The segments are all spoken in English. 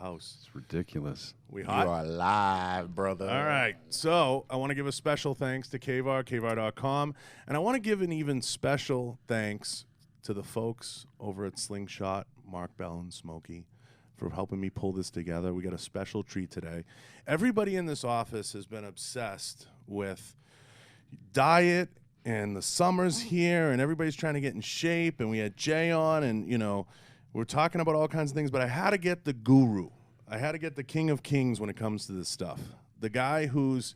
house. It's ridiculous. We You hot? are live, brother. All right. So I want to give a special thanks to K-Var, K-Var.com. And I want to give an even special thanks to the folks over at Slingshot, Mark Bell and Smokey, for helping me pull this together. We got a special treat today. Everybody in this office has been obsessed with diet, and the summer's here, and everybody's trying to get in shape, and we had Jay on, and, you know, we're talking about all kinds of things, but I had to get the guru. I had to get the king of kings when it comes to this stuff. The guy who's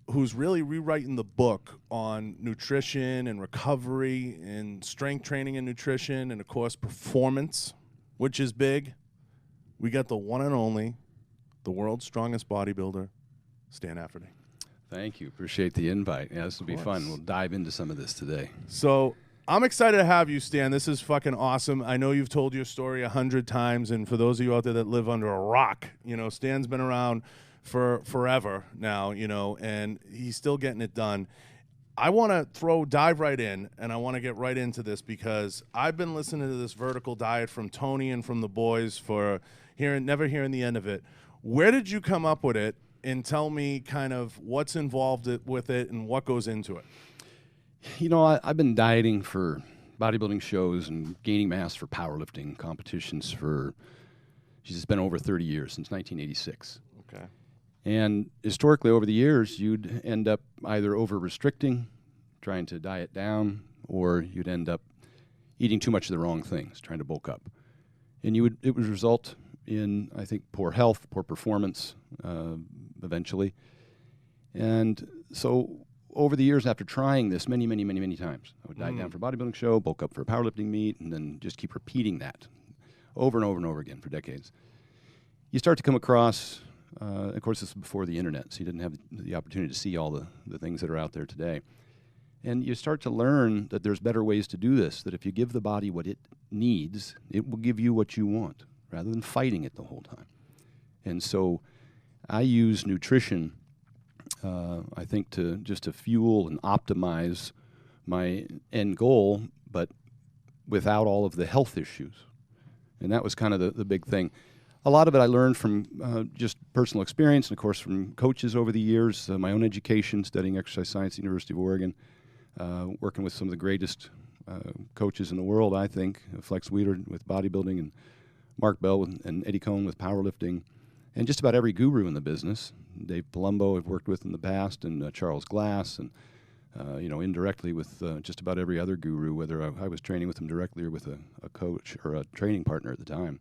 really rewriting the book on nutrition and recovery and strength training and nutrition and, of course, performance, which is big. We got the one and only, the world's strongest bodybuilder, Stan Efferding. Thank you. Appreciate the invite. Yeah, this will be course. fun. We'll dive into some of this today. So I'm excited to have you, Stan. This is fucking awesome. I know you've told your story 100 times, and for those of you out there that live under a rock, you know, Stan's been around for forever now, you know, and he's still getting it done. I want to dive right in, and I want to get right into this because I've been listening to this vertical diet from Tony and from the boys for never hearing the end of it. Where did you come up with it? And tell me kind of what's involved with it and what goes into it. You know, I've been dieting for bodybuilding shows and gaining mass for powerlifting competitions for, it's been over 30 years, since 1986. Okay. And historically, over the years, you'd end up either over-restricting, trying to diet down, or you'd end up eating too much of the wrong things, trying to bulk up. And it would result in, I think, poor health, poor performance, eventually. And so over the years, after trying this many times, I would diet down for a bodybuilding show, bulk up for a powerlifting meet, and then just keep repeating that over and over and over again for decades. You start to come across, of course, this was before the internet, so you didn't have the opportunity to see all the things that are out there today. And you start to learn that there's better ways to do this, that if you give the body what it needs, it will give you what you want, rather than fighting it the whole time. And so I use nutrition, I think, to fuel and optimize my end goal, but without all of the health issues. And that was kind of the big thing. A lot of it I learned from just personal experience and, of course, from coaches over the years, my own education, studying exercise science at the University of Oregon, working with some of the greatest coaches in the world, I think, Flex Weeder with bodybuilding and Mark Bell and Eddie Cohn with powerlifting, and just about every guru in the business. Dave Palumbo I've worked with in the past, and Charles Glass, and you know, indirectly with just about every other guru, whether I was training with them directly or with a coach or a training partner at the time.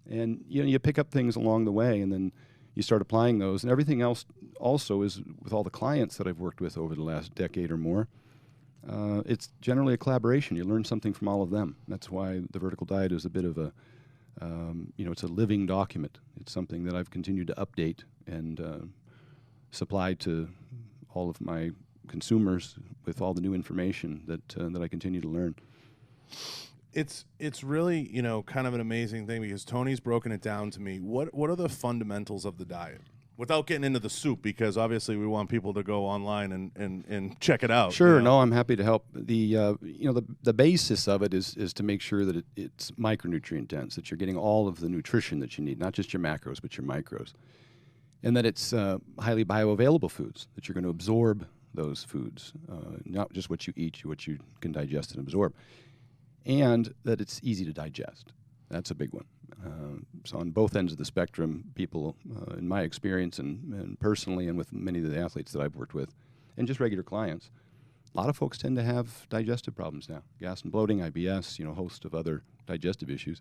And you know, you pick up things along the way, and then you start applying those. And everything else also is with all the clients that I've worked with over the last decade or more. It's generally a collaboration. You learn something from all of them. That's why the vertical diet is a bit of a you know, it's a living document. It's something that I've continued to update and supply to all of my consumers with all the new information that I continue to learn. It's really, you know, kind of an amazing thing because Tony's broken it down to me. What are the fundamentals of the diet? Without getting into the soup, because obviously we want people to go online and check it out. Sure, you know? no, I'm happy to help. The you know, the basis of it is to make sure that it's micronutrient dense, that you're getting all of the nutrition that you need, not just your macros but your micros, and that it's highly bioavailable foods, that you're going to absorb those foods, not just what you eat, what you can digest and absorb, and that it's easy to digest. That's a big one. So on both ends of the spectrum, people, in my experience and personally and with many of the athletes that I've worked with, and just regular clients, a lot of folks tend to have digestive problems now, gas and bloating, IBS, you know, a host of other digestive issues.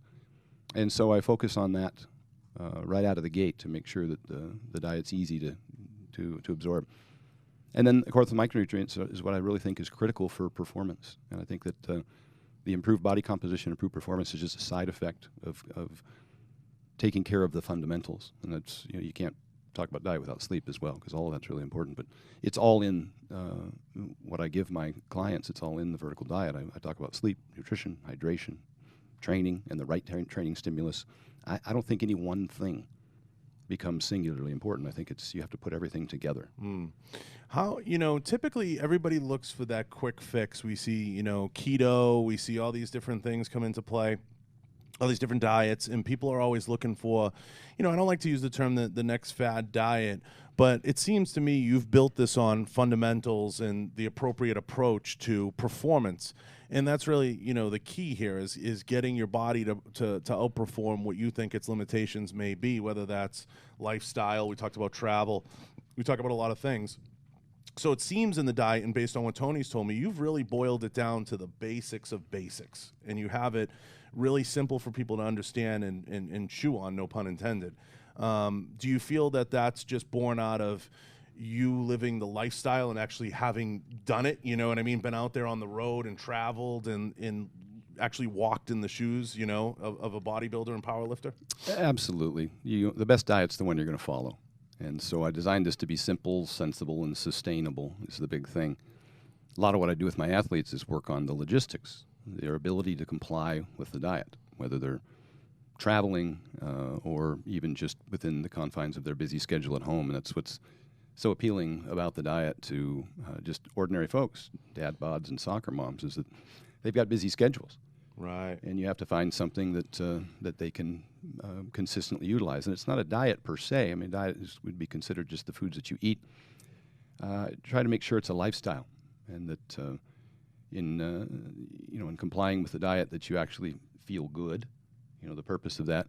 And so I focus on that right out of the gate to make sure that the diet's easy to absorb. And then, of course, the micronutrients is what I really think is critical for performance. And I think that the improved body composition, improved performance is just a side effect of taking care of the fundamentals. And that's, you know, you can't talk about diet without sleep as well, because all of that's really important. But it's all in what I give my clients. It's all in the vertical diet. I talk about sleep, nutrition, hydration, training, and the right training stimulus. I don't think any one thing becomes singularly important. I think you have to put everything together. How, you know, typically everybody looks for that quick fix. We see, you know, keto, we see all these different things come into play. all these different diets, and people are always looking for, I don't like to use the term the next fad diet, but it seems to me you've built this on fundamentals and the appropriate approach to performance. And that's really, the key here is getting your body to outperform what you think its limitations may be, whether that's lifestyle. We talked about travel. We talk about a lot of things. So it seems in the diet, and based on what Tony's told me, you've really boiled it down to the basics of basics. And you have it really simple for people to understand and chew on, no pun intended. Do you feel that that's just born out of you living the lifestyle and actually having done it, you know what I mean, been out there on the road and traveled and actually walked in the shoes, of a bodybuilder and powerlifter? Absolutely. The best diet's the one you're going to follow. And so I designed this to be simple, sensible, and sustainable is the big thing. A lot of what I do with my athletes is work on the logistics, their ability to comply with the diet, whether they're traveling or even just within the confines of their busy schedule at home. And that's what's so appealing about the diet to just ordinary folks, dad bods and soccer moms, is that they've got busy schedules. Right. And you have to find something that they can consistently utilize. And it's not a diet per se. I mean, diet would be considered just the foods that you eat. Try to make sure it's a lifestyle, and that in complying with the diet that you actually feel good. The purpose of that.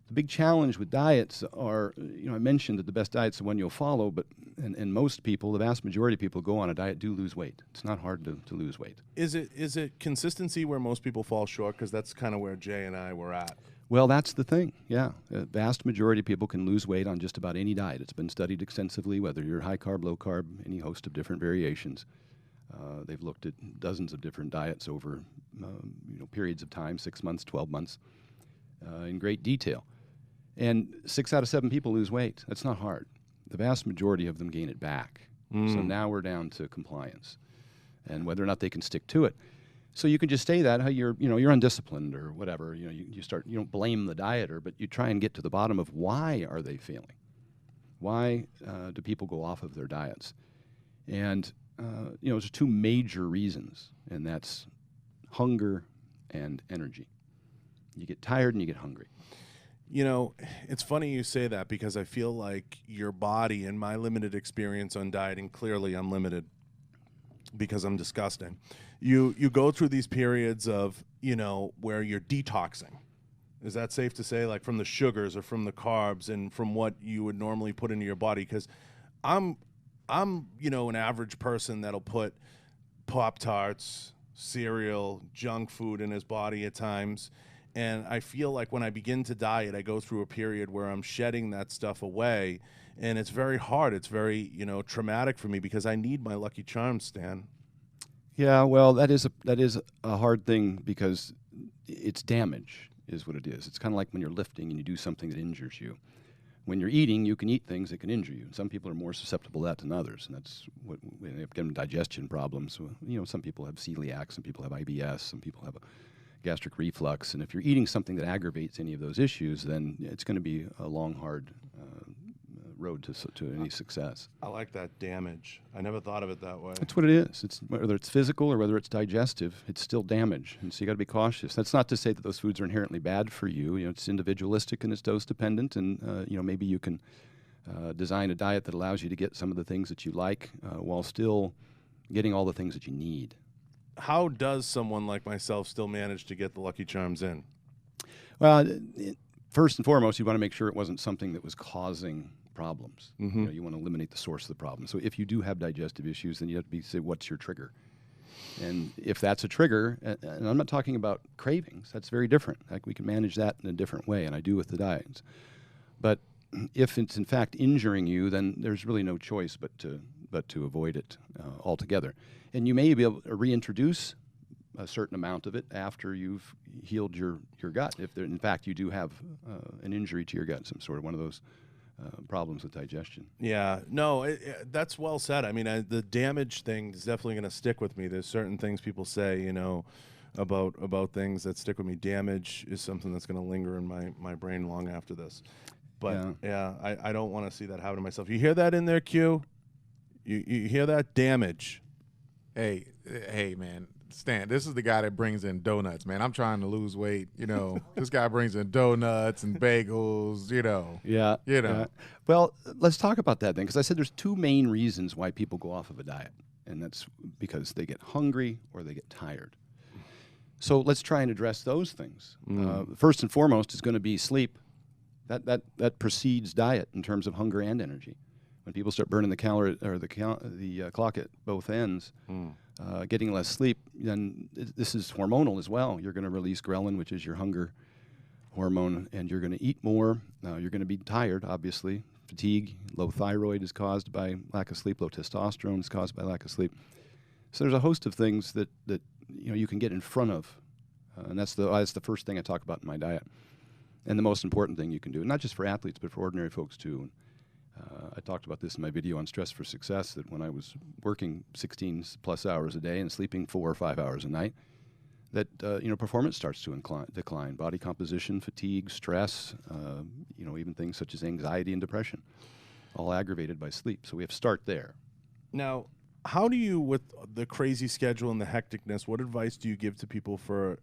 The big challenge with diets are, I mentioned that the best diet's the one you'll follow, but and most people, the vast majority of people who go on a diet do lose weight. It's not hard to lose weight. Is it consistency where most people fall short? Because that's kind of where Jay and I were at. Well, that's the thing, yeah. The vast majority of people can lose weight on just about any diet. It's been studied extensively, whether you're high carb, low carb, any host of different variations. They've looked at dozens of different diets over periods of time, 6 months, 12 months, in great detail. And 6 out of 7 people lose weight. That's not hard. The vast majority of them gain it back. So now we're down to compliance and whether or not they can stick to it. So you can just say that how you're undisciplined or whatever. You don't blame the dieter, but you try and get to the bottom of why are they failing? Why do people go off of their diets? And there's 2 major reasons, and that's hunger and energy. You get tired and you get hungry. It's funny you say that, because I feel like your body, in my limited experience on dieting, clearly I'm limited because I'm disgusting. You go through these periods of, where you're detoxing. Is that safe to say, like from the sugars or from the carbs and from what you would normally put into your body? Because I'm an average person that'll put Pop-Tarts, cereal, junk food in his body at times. And I feel like when I begin to diet, I go through a period where I'm shedding that stuff away. And it's very hard. It's very, traumatic for me, because I need my Lucky Charms, Stan. Yeah, well, that is a hard thing, because it's damage is what it is. It's kind of like when you're lifting and you do something that injures you. When you're eating, you can eat things that can injure you. Some people are more susceptible to that than others, and that's what they have digestion problems. Some people have celiac, some people have IBS, some people have a gastric reflux, and if you're eating something that aggravates any of those issues, then it's going to be a long, hard road to any success. I like that, damage. I never thought of it that way. That's what it is. It's whether it's physical or whether it's digestive, it's still damage, and so you got to be cautious. That's not to say that those foods are inherently bad for you. It's individualistic and it's dose dependent, and maybe you can design a diet that allows you to get some of the things that you like while still getting all the things that you need. How does someone like myself still manage to get the Lucky Charms in? Well, first and foremost, you want to make sure it wasn't something that was causing problems. Mm-hmm. You want to eliminate the source of the problem. So if you do have digestive issues, then you have to say, what's your trigger? And if that's a trigger, and I'm not talking about cravings, that's very different. Like, we can manage that in a different way, and I do with the diets. But if it's in fact injuring you, then there's really no choice but to avoid it altogether. And you may be able to reintroduce a certain amount of it after you've healed your gut, if in fact you do have an injury to your gut, some sort of one of those problems with digestion. Yeah, no, that's well said. I mean, the damage thing is definitely going to stick with me. There's certain things people say, about things that stick with me. Damage is something that's going to linger in my brain long after this. But yeah, I don't want to see that happen to myself. You hear that in there, Q? You hear that? Damage. Hey, man. Stan, this is the guy that brings in donuts, man. I'm trying to lose weight. This guy brings in donuts and bagels. Yeah. Yeah. Well, let's talk about that then, because I said there's two main reasons why people go off of a diet, and that's because they get hungry or they get tired. So let's try and address those things. First and foremost is going to be sleep. That precedes diet in terms of hunger and energy. When people start burning the calorie or the clock at both ends, getting less sleep, then this is hormonal as well. You're going to release ghrelin, which is your hunger hormone, and you're going to eat more. You're going to be tired, obviously. Fatigue, low thyroid is caused by lack of sleep. Low testosterone is caused by lack of sleep. So there's a host of things that you can get in front of, and that's the first thing I talk about in my diet, and the most important thing you can do, not just for athletes but for ordinary folks too. I talked about this in my video on stress for success, that when I was working 16 plus hours a day and sleeping 4 or 5 hours a night, that performance starts to decline. Body composition, fatigue, stress, even things such as anxiety and depression, all aggravated by sleep. So we have to start there. Now, how do you, with the crazy schedule and the hecticness, what advice do you give to people for,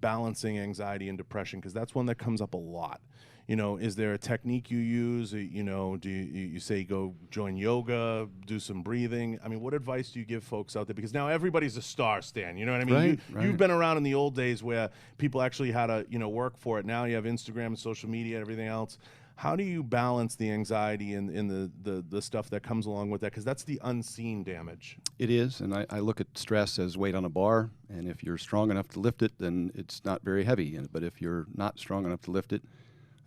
balancing anxiety and depression? Because that's one that comes up a lot. Is there a technique you use? Do you say go join yoga, do some breathing? I mean, what advice do you give folks out there? Because now everybody's a star, Stan. You know what I mean? Right. You've been around in the old days where people actually had to, work for it. Now you have Instagram and social media and everything else. How do you balance the anxiety and the stuff that comes along with that? Because that's the unseen damage. It is, and I look at stress as weight on a bar, and if you're strong enough to lift it, then it's not very heavy. But if you're not strong enough to lift it,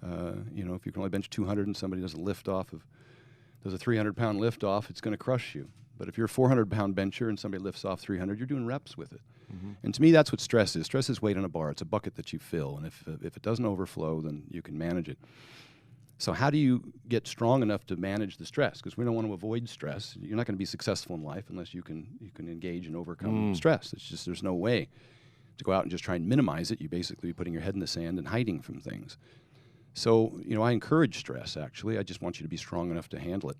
if you can only bench 200 and somebody does a 300-pound lift off, it's going to crush you. But if you're a 400-pound bencher and somebody lifts off 300, you're doing reps with it. Mm-hmm. And to me, that's what stress is. Stress is weight on a bar. It's a bucket that you fill, and if it doesn't overflow, then you can manage it. So how do you get strong enough to manage the stress? Because we don't want to avoid stress. You're not going to be successful in life unless you can engage and overcome stress. It's just there's no way to go out and just try and minimize it. You basically be putting your head in the sand and hiding from things. So, I encourage stress, actually. I just want you to be strong enough to handle it.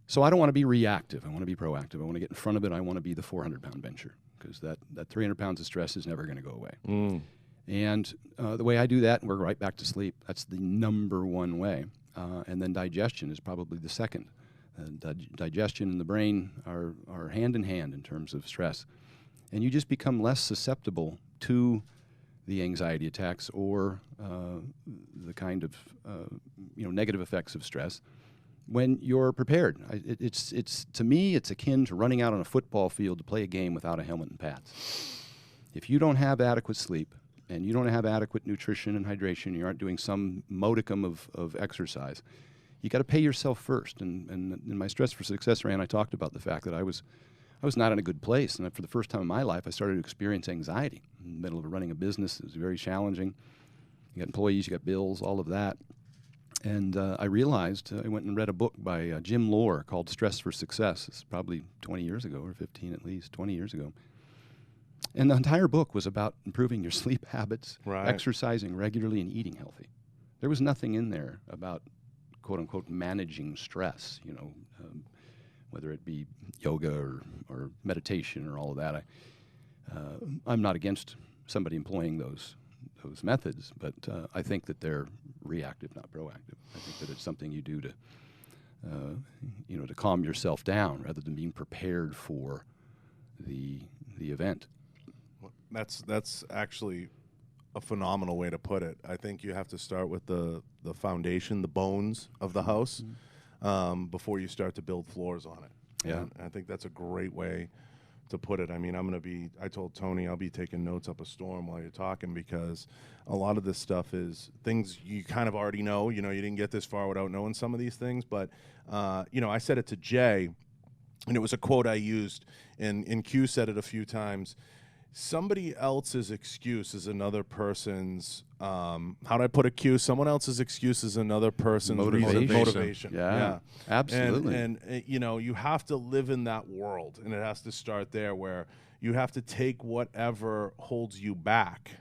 So I don't want to be reactive. I want to be proactive. I want to get in front of it. I want to be the 400-pound bencher, because that 300 pounds of stress is never going to go away. And the way I do that, and we're right back to sleep, that's the number one way. And then digestion is probably the second. Digestion and the brain are hand in hand in terms of stress. And you just become less susceptible to the anxiety attacks or the kind of negative effects of stress when you're prepared. It's to me, it's akin to running out on a football field to play a game without a helmet and pads. If you don't have adequate sleep and you don't have adequate nutrition and hydration, you aren't doing some modicum of exercise, you got to pay yourself first. And in my Stress for Success rant, I talked about the fact that I was not in a good place, and for the first time in my life, I started to experience anxiety in the middle of running a business. It was very challenging. You got employees, you got bills, all of that. And I realized, I went and read a book by Jim Lohr called Stress for Success. It's probably 20 years ago, or 15 at least, 20 years ago. And the entire book was about improving your sleep habits, exercising regularly, and eating healthy. There was nothing in there about, quote-unquote, managing stress, whether it be yoga or meditation or all of that. I'm not against somebody employing those methods, but I think that they're reactive, not proactive. I think that it's something you do to calm yourself down rather than being prepared for the event. That's actually a phenomenal way to put it. I think you have to start with the foundation, the bones of the house, before you start to build floors on it. Yeah. And I think that's a great way to put it. I mean, I told Tony I'll be taking notes up a storm while you're talking, because a lot of this stuff is things you kind of already know. You didn't get this far without knowing some of these things. But, I said it to Jay, and it was a quote I used, and Q said it a few times. Somebody else's excuse is another person's, how do I put it, Q? Someone else's excuse is another person's motivation. Yeah, absolutely. And you have to live in that world, and it has to start there, where you have to take whatever holds you back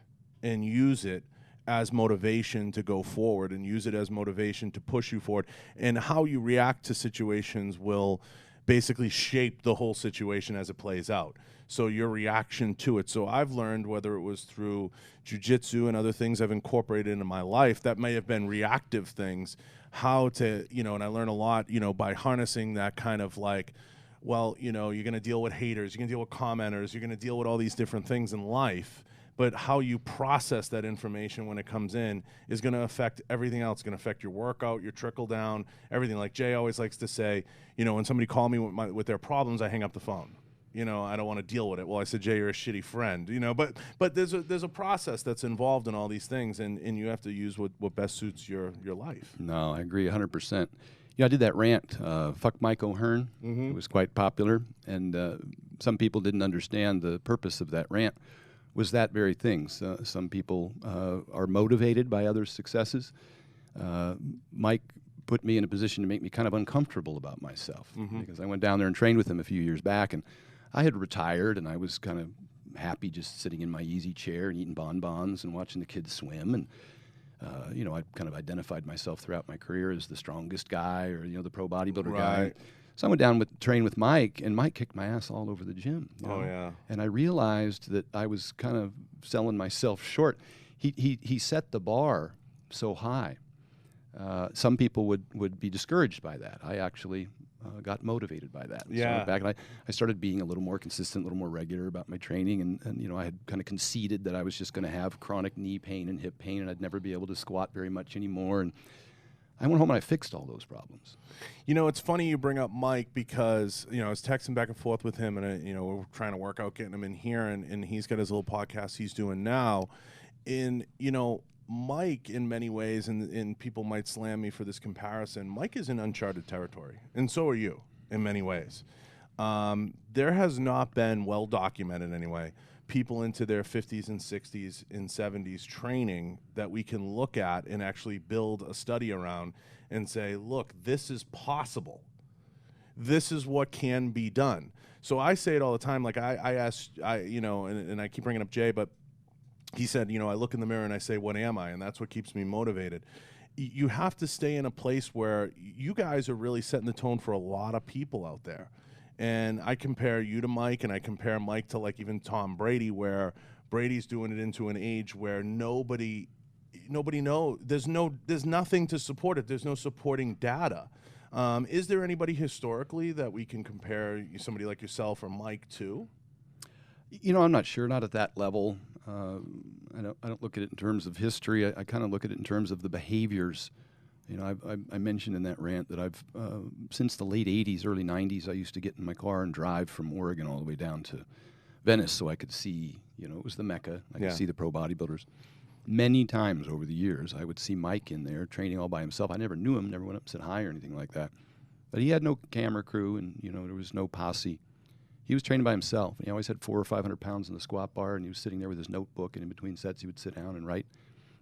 and use it as motivation to go forward, and use it as motivation to push you forward. And how you react to situations will basically shape the whole situation as it plays out. So your reaction to it. So I've learned, whether it was through jiu-jitsu and other things I've incorporated into my life that may have been reactive things, how to, and I learn a lot, by harnessing that kind of like, well, you're going to deal with haters, you're going to deal with commenters, you're going to deal with all these different things in life. But how you process that information when it comes in is going to affect everything else. It's going to affect your workout, your trickle down, everything. Like Jay always likes to say, when somebody called me with their problems, I hang up the phone. I don't want to deal with it. Well, I said, Jay, you're a shitty friend. But there's a process that's involved in all these things, and you have to use what best suits your life. No, I agree 100%. I did that rant, Fuck Mike O'Hearn. Mm-hmm. It was quite popular, and some people didn't understand the purpose of that rant. Was that very thing. Some people are motivated by others' successes. Mike put me in a position to make me kind of uncomfortable about myself, because I went down there and trained with him a few years back, and I had retired, and I was kind of happy just sitting in my easy chair and eating bonbons and watching the kids swim. And I kind of identified myself throughout my career as the strongest guy, or the pro bodybuilder guy. So I went down train with Mike, and Mike kicked my ass all over the gym. Oh, yeah. And I realized that I was kind of selling myself short. He set the bar so high. Some people would be discouraged by that. I actually got motivated by that. Yeah. So I went back, and I started being a little more consistent, a little more regular about my training, and I had kind of conceded that I was just going to have chronic knee pain and hip pain, and I'd never be able to squat very much anymore. And I went home and I fixed all those problems. It's funny you bring up Mike, because, I was texting back and forth with him, and, we're trying to work out getting him in here, and he's got his little podcast he's doing now. And, Mike, in many ways, and people might slam me for this comparison, Mike is in uncharted territory, and so are you in many ways. There has not been, well documented anyway, people into their 50s and 60s and 70s training that we can look at and actually build a study around and say, look, this is possible. This is what can be done. So I say it all the time. Like I asked, and I keep bringing up Jay, but he said, I look in the mirror and I say, what am I? And that's what keeps me motivated. You have to stay in a place where you guys are really setting the tone for a lot of people out there. And I compare you to Mike, and I compare Mike to like even Tom Brady, where Brady's doing it into an age where nobody knows. There's nothing to support it. There's no supporting data. Is there anybody historically that we can compare somebody like yourself or Mike to? I'm not sure. Not at that level. I don't look at it in terms of history. I kind of look at it in terms of the behaviors. I mentioned in that rant that I've since the late 80s, early 90s, I used to get in my car and drive from Oregon all the way down to Venice so I could see, it was the Mecca. I could see the pro bodybuilders. Many times over the years, I would see Mike in there training all by himself. I never knew him, never went up and said hi or anything like that. But he had no camera crew, and, there was no posse. He was training by himself. He always had 400 or 500 pounds in the squat bar, and he was sitting there with his notebook, and in between sets he would sit down and write,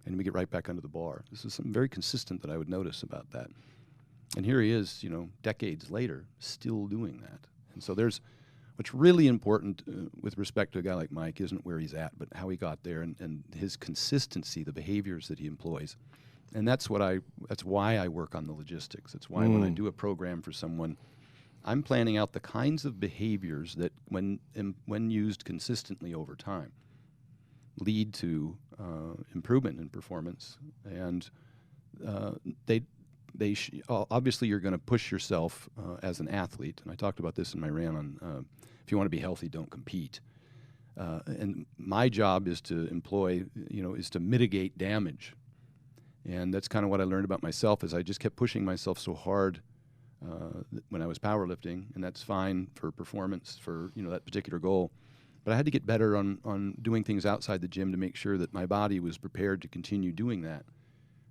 and we get right back under the bar. This is something very consistent that I would notice about that. And here he is, decades later, still doing that. And so what's really important with respect to a guy like Mike isn't where he's at, but how he got there, and his consistency, the behaviors that he employs. And that's why I work on the logistics. That's why when I do a program for someone, I'm planning out the kinds of behaviors that, when used consistently over time, lead to improvement in performance. And obviously you're going to push yourself as an athlete. And I talked about this in my rant on if you want to be healthy, don't compete. And my job is to is to mitigate damage. And that's kind of what I learned about myself, is I just kept pushing myself so hard when I was powerlifting, and that's fine for performance, for that particular goal. But I had to get better on doing things outside the gym to make sure that my body was prepared to continue doing that.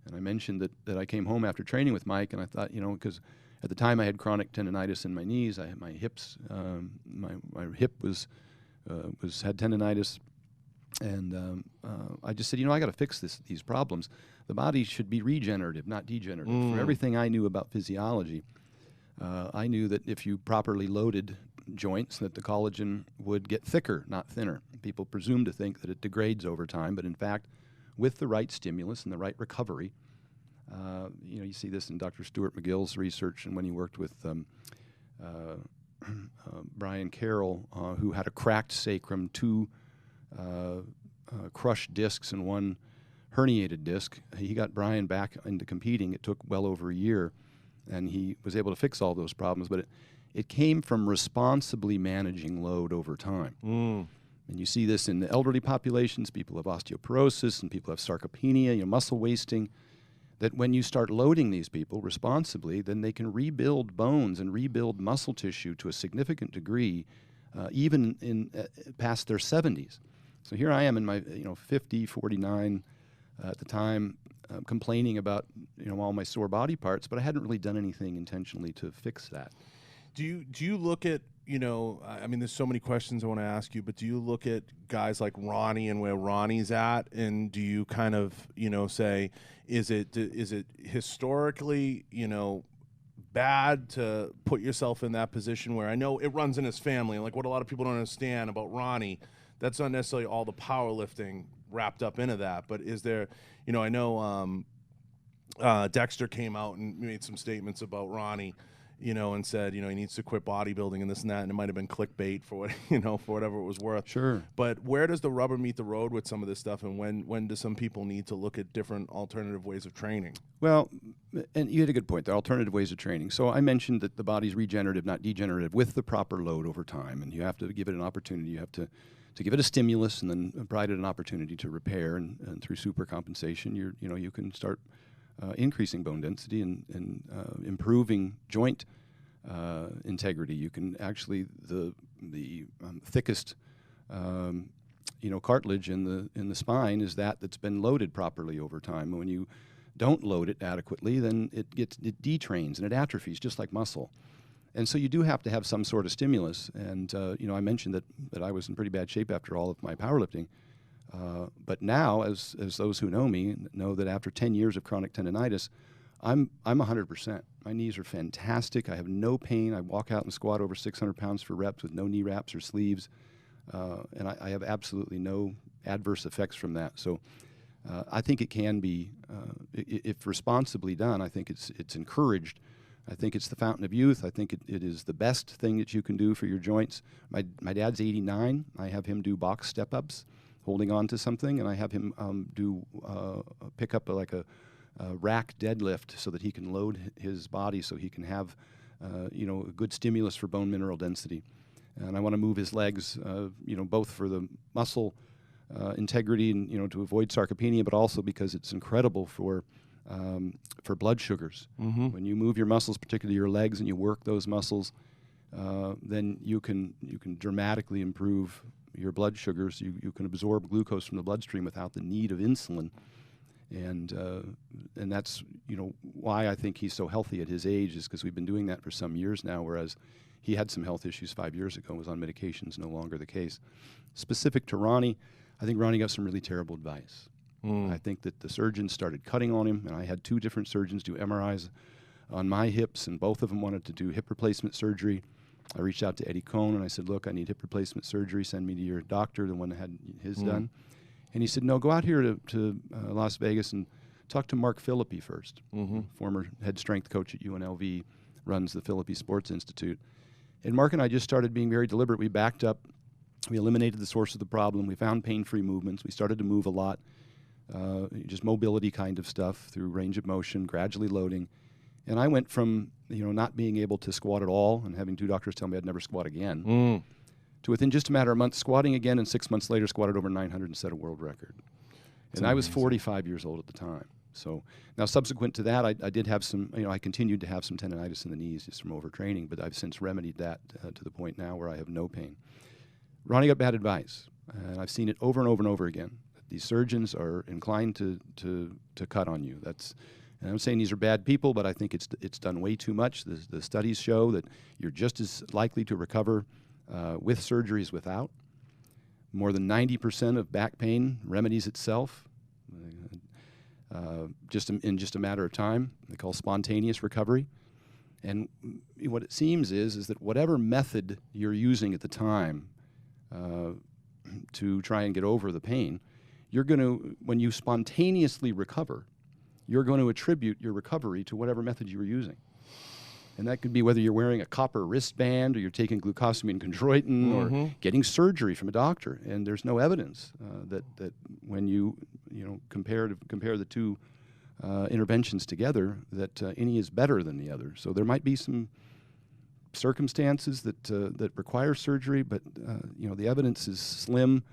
And I mentioned that I came home after training with Mike, and I thought, because at the time I had chronic tendonitis in my knees. I had my hips, my hip had tendonitis, and I just said, I got to fix these problems. The body should be regenerative, not degenerative. For everything I knew about physiology, I knew that if you properly loaded joints, that the collagen would get thicker, not thinner. People presume to think that it degrades over time, but in fact, with the right stimulus and the right recovery, you see this in Dr. Stuart McGill's research, and when he worked with Brian Carroll, who had a cracked sacrum, 2 crushed discs, and 1 herniated disc. He got Brian back into competing. It took well over a year, and he was able to fix all those problems. But it came from responsibly managing load over time. And you see this in the elderly populations. People have osteoporosis, and people have sarcopenia, muscle wasting. That when you start loading these people responsibly, then they can rebuild bones and rebuild muscle tissue to a significant degree, even in past their 70s. So here I am in my 50, 49 at the time, complaining about all my sore body parts, but I hadn't really done anything intentionally to fix that. Do you look at, I mean, there's so many questions I want to ask you, but do you look at guys like Ronnie and where Ronnie's at, and do you kind of, say, is it historically, bad to put yourself in that position where I know it runs in his family, and like what a lot of people don't understand about Ronnie, that's not necessarily all the powerlifting wrapped up into that, but is there, I know Dexter came out and made some statements about Ronnie, and said, he needs to quit bodybuilding and this and that, and it might have been clickbait for what, for whatever it was worth. Sure. But where does the rubber meet the road with some of this stuff, and when do some people need to look at different alternative ways of training? Well, and you had a good point. There are alternative ways of training. So I mentioned that the body's regenerative, not degenerative, with the proper load over time, and you have to give it an opportunity. You have to give it a stimulus and then provide it an opportunity to repair, and through supercompensation, you can start increasing bone density and improving joint integrity. You can actually the thickest cartilage in the spine is that's been loaded properly over time. When you don't load it adequately, then it detrains and it atrophies just like muscle. And so you do have to have some sort of stimulus. And I mentioned that I was in pretty bad shape after all of my powerlifting. But now, as those who know me know, that after 10 years of chronic tendonitis, I'm 100%. My knees are fantastic. I have no pain. I walk out and squat over 600 pounds for reps with no knee wraps or sleeves, and I have absolutely no adverse effects from that. So I think it can be, if responsibly done, I think it's encouraged. I think it's the fountain of youth. I think it is the best thing that you can do for your joints. My dad's 89. I have him do box step-ups, holding on to something, and I have him pick up a rack deadlift so that he can load his body, so he can have a good stimulus for bone mineral density. And I want to move his legs, both for the muscle integrity and to avoid sarcopenia, but also because it's incredible for blood sugars. Mm-hmm. When you move your muscles, particularly your legs, and you work those muscles, then you can dramatically improve your blood sugars. You can absorb glucose from the bloodstream without the need of insulin, and that's why I think he's so healthy at his age, is because we've been doing that for some years now, whereas he had some health issues 5 years ago, was on medications, no longer the case. Specific to Ronnie, I think Ronnie got some really terrible advice. I think that the surgeons started cutting on him, and I had 2 different surgeons do MRIs on my hips, and both of them wanted to do hip replacement surgery. I reached out to Eddie Cohn, and I said, look, I need hip replacement surgery. Send me to your doctor, the one that had his done. And he said, no, go out here to Las Vegas and talk to Mark Philippi first. Former head strength coach at UNLV, runs the Philippi Sports Institute. And Mark and I just started being very deliberate. We backed up. We eliminated the source of the problem. We found pain-free movements. We started to move a lot, just mobility kind of stuff through range of motion, gradually loading. And I went from not being able to squat at all and having 2 doctors tell me I'd never squat again to within just a matter of months squatting again, and 6 months later squatted over 900 and set a world record. And I was 45 years old at the time. So now subsequent to that, I did have some, I continued to have some tendonitis in the knees just from overtraining, but I've since remedied that to the point now where I have no pain. Ronnie got bad advice, and I've seen it over and over and over again. These surgeons are inclined to cut on you. And I'm saying these are bad people, but I think it's done way too much. The studies show that you're just as likely to recover with surgery as without. More than 90% of back pain remedies itself in just a matter of time. They call spontaneous recovery. And what it seems is that whatever method you're using at the time to try and get over the pain, you're going to, when you spontaneously recover, you're going to attribute your recovery to whatever method you were using. And that could be whether you're wearing a copper wristband or you're taking glucosamine chondroitin or getting surgery from a doctor. And there's no evidence that when you compare the two interventions together, that any is better than the other. So there might be some circumstances that require surgery, but the evidence is slim.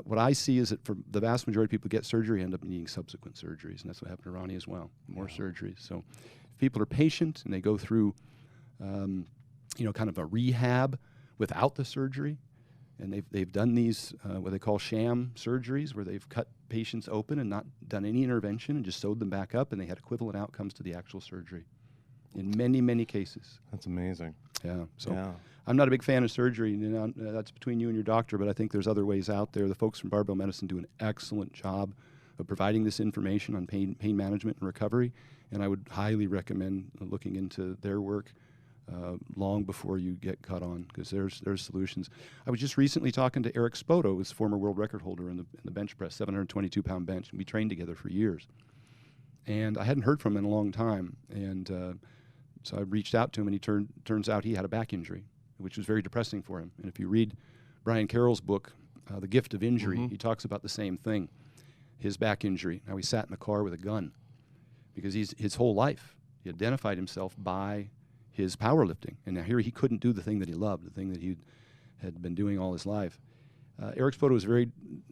What I see is that for the vast majority of people who get surgery end up needing subsequent surgeries, and that's what happened to Ronnie as well, more surgeries. So if people are patient and they go through, kind of a rehab without the surgery, and they've done these what they call sham surgeries, where they've cut patients open and not done any intervention and just sewed them back up, and they had equivalent outcomes to the actual surgery in many, many cases. That's amazing. Yeah. So I'm not a big fan of surgery. That's between you and your doctor, but I think there's other ways out there. The folks from Barbell Medicine do an excellent job of providing this information on pain management and recovery, and I would highly recommend looking into their work long before you get caught on, because there's solutions. I was just recently talking to Eric Spoto, who's former world record holder in the bench press, 722-pound bench, and we trained together for years. And I hadn't heard from him in a long time, and so I reached out to him, and turns out he had a back injury, which was very depressing for him. And if you read Brian Carroll's book, The Gift of Injury, he talks about the same thing, his back injury, how he sat in the car with a gun, because his whole life, he identified himself by his powerlifting. And now here he couldn't do the thing that he loved, the thing that he had been doing all his life. Eric Spoto was very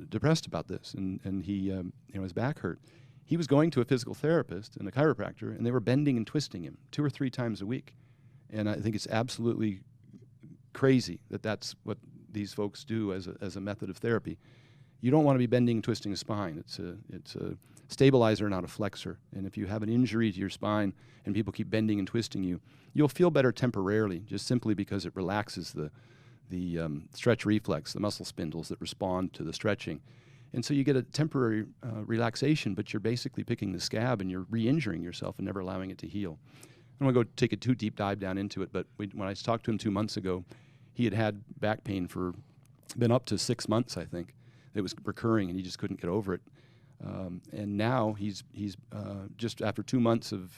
depressed about this, and he, his back hurt. He was going to a physical therapist and a chiropractor, and they were bending and twisting him 2 or 3 times a week. And I think it's absolutely crazy that that's what these folks do as a method of therapy. You don't want to be bending and twisting a spine. It's a stabilizer, not a flexor. And if you have an injury to your spine and people keep bending and twisting you, you'll feel better temporarily, just simply because it relaxes the stretch reflex, the muscle spindles that respond to the stretching. And so you get a temporary relaxation, but you're basically picking the scab and you're re-injuring yourself and never allowing it to heal. I don't want to go take a too deep dive down into it, but when I talked to him 2 months ago, he had back pain for been up to 6 months, I think. It was recurring, and he just couldn't get over it. And now he's just after 2 months of,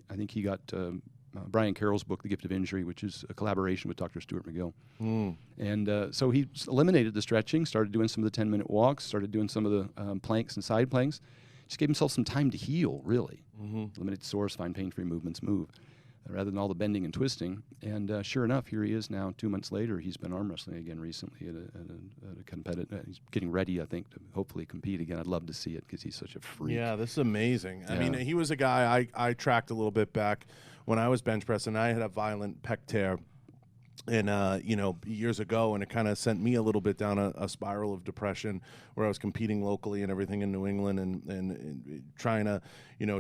I think he got Brian Carroll's book, The Gift of Injury, which is a collaboration with Dr. Stuart McGill. And so he eliminated the stretching, started doing some of the 10-minute walks, started doing some of the planks and side planks. Just gave himself some time to heal, really. Eliminate sores, find pain-free movements, move, rather than all the bending and twisting. And sure enough, here he is now 2 months later. He's been arm wrestling again recently at a competitive. He's getting ready, I think, to hopefully compete again. I'd love to see it because he's such a freak. Yeah, this is amazing. I mean, he was a guy I tracked a little bit back when I was bench pressing. I had a violent pec tear, and years ago, and it kind of sent me a little bit down a spiral of depression, where I was competing locally and everything in New England, and trying to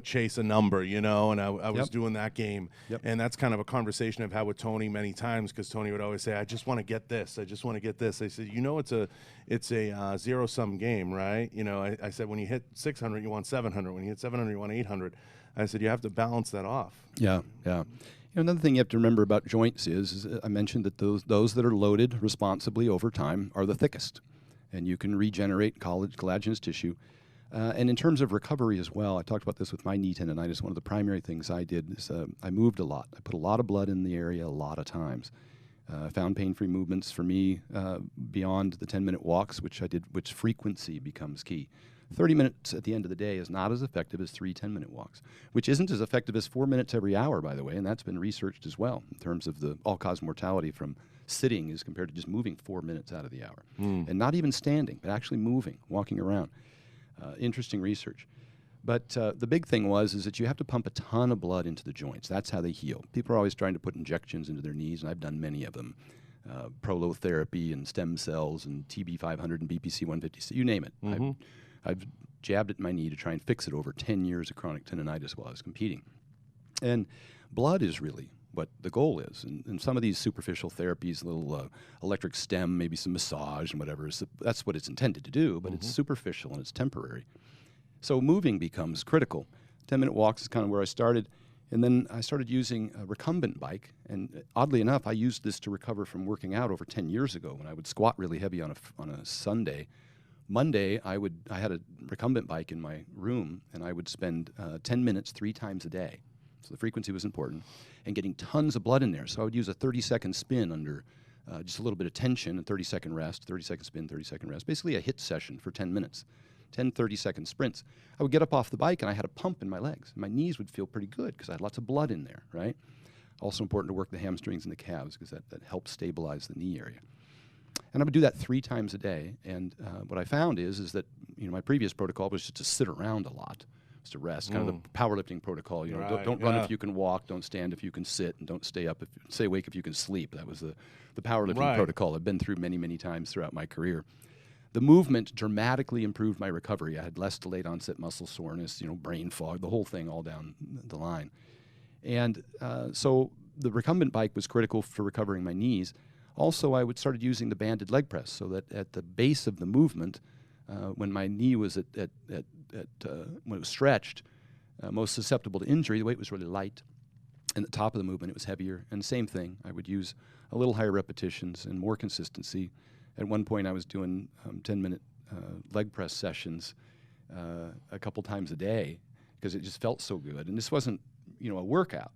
chase a number, and I was doing that game. And that's kind of a conversation I've had with Tony many times, because Tony would always say, I just want to get this, I just want to get this. I said, it's a zero-sum game, right? I said, when you hit 600 you want 700, when you hit 700 you want 800. I said, you have to balance that off. Yeah. Another thing you have to remember about joints is I mentioned that those that are loaded responsibly over time are the thickest, and you can regenerate collagenous tissue. And in terms of recovery as well, I talked about this with my knee tendonitis. One of the primary things I did is I moved a lot. I put a lot of blood in the area a lot of times. I found pain-free movements for me beyond the 10-minute walks, which I did, which frequency becomes key. 30 minutes at the end of the day is not as effective as 3 10-minute walks, which isn't as effective as 4 minutes every hour, by the way, and that's been researched as well in terms of the all-cause mortality from sitting as compared to just moving 4 minutes out of the hour. And not even standing, but actually moving, walking around. Interesting research. But the big thing is that you have to pump a ton of blood into the joints. That's how they heal. People are always trying to put injections into their knees, and I've done many of them. Prolotherapy and stem cells and TB500 and BPC 150, you name it. I've jabbed at my knee to try and fix it over 10 years of chronic tendonitis while I was competing. And blood is really what the goal is. And some of these superficial therapies, a little electric stem, maybe some massage and whatever, that's what it's intended to do, but it's superficial and it's temporary. So moving becomes critical. 10-minute walks is kind of where I started. And then I started using a recumbent bike. And oddly enough, I used this to recover from working out over 10 years ago when I would squat really heavy on a Sunday. Monday, I had a recumbent bike in my room, and I would spend 10 minutes 3 times a day. So the frequency was important, and getting tons of blood in there. So I would use a 30-second spin under just a little bit of tension and 30-second rest, 30-second spin, 30-second rest. Basically a HIIT session for 10 minutes, 10 30-second sprints. I would get up off the bike and I had a pump in my legs. My knees would feel pretty good because I had lots of blood in there, right? Also important to work the hamstrings and the calves because that helps stabilize the knee area. And I would do that 3 times a day. And what I found is that my previous protocol was just to sit around a lot, just to rest, kind of the powerlifting protocol. Right, don't run if you can walk, don't stand if you can sit, and don't stay awake if you can sleep. That was the powerlifting protocol I've been through many, many times throughout my career. The movement dramatically improved my recovery. I had less delayed onset muscle soreness, brain fog, the whole thing all down the line. And so the recumbent bike was critical for recovering my knees. Also, I started using the banded leg press so that at the base of the movement, when my knee was when it was stretched, most susceptible to injury, the weight was really light. And at the top of the movement, it was heavier. And same thing, I would use a little higher repetitions and more consistency. At one point, I was doing 10-minute leg press sessions a couple times a day because it just felt so good. And this wasn't, a workout.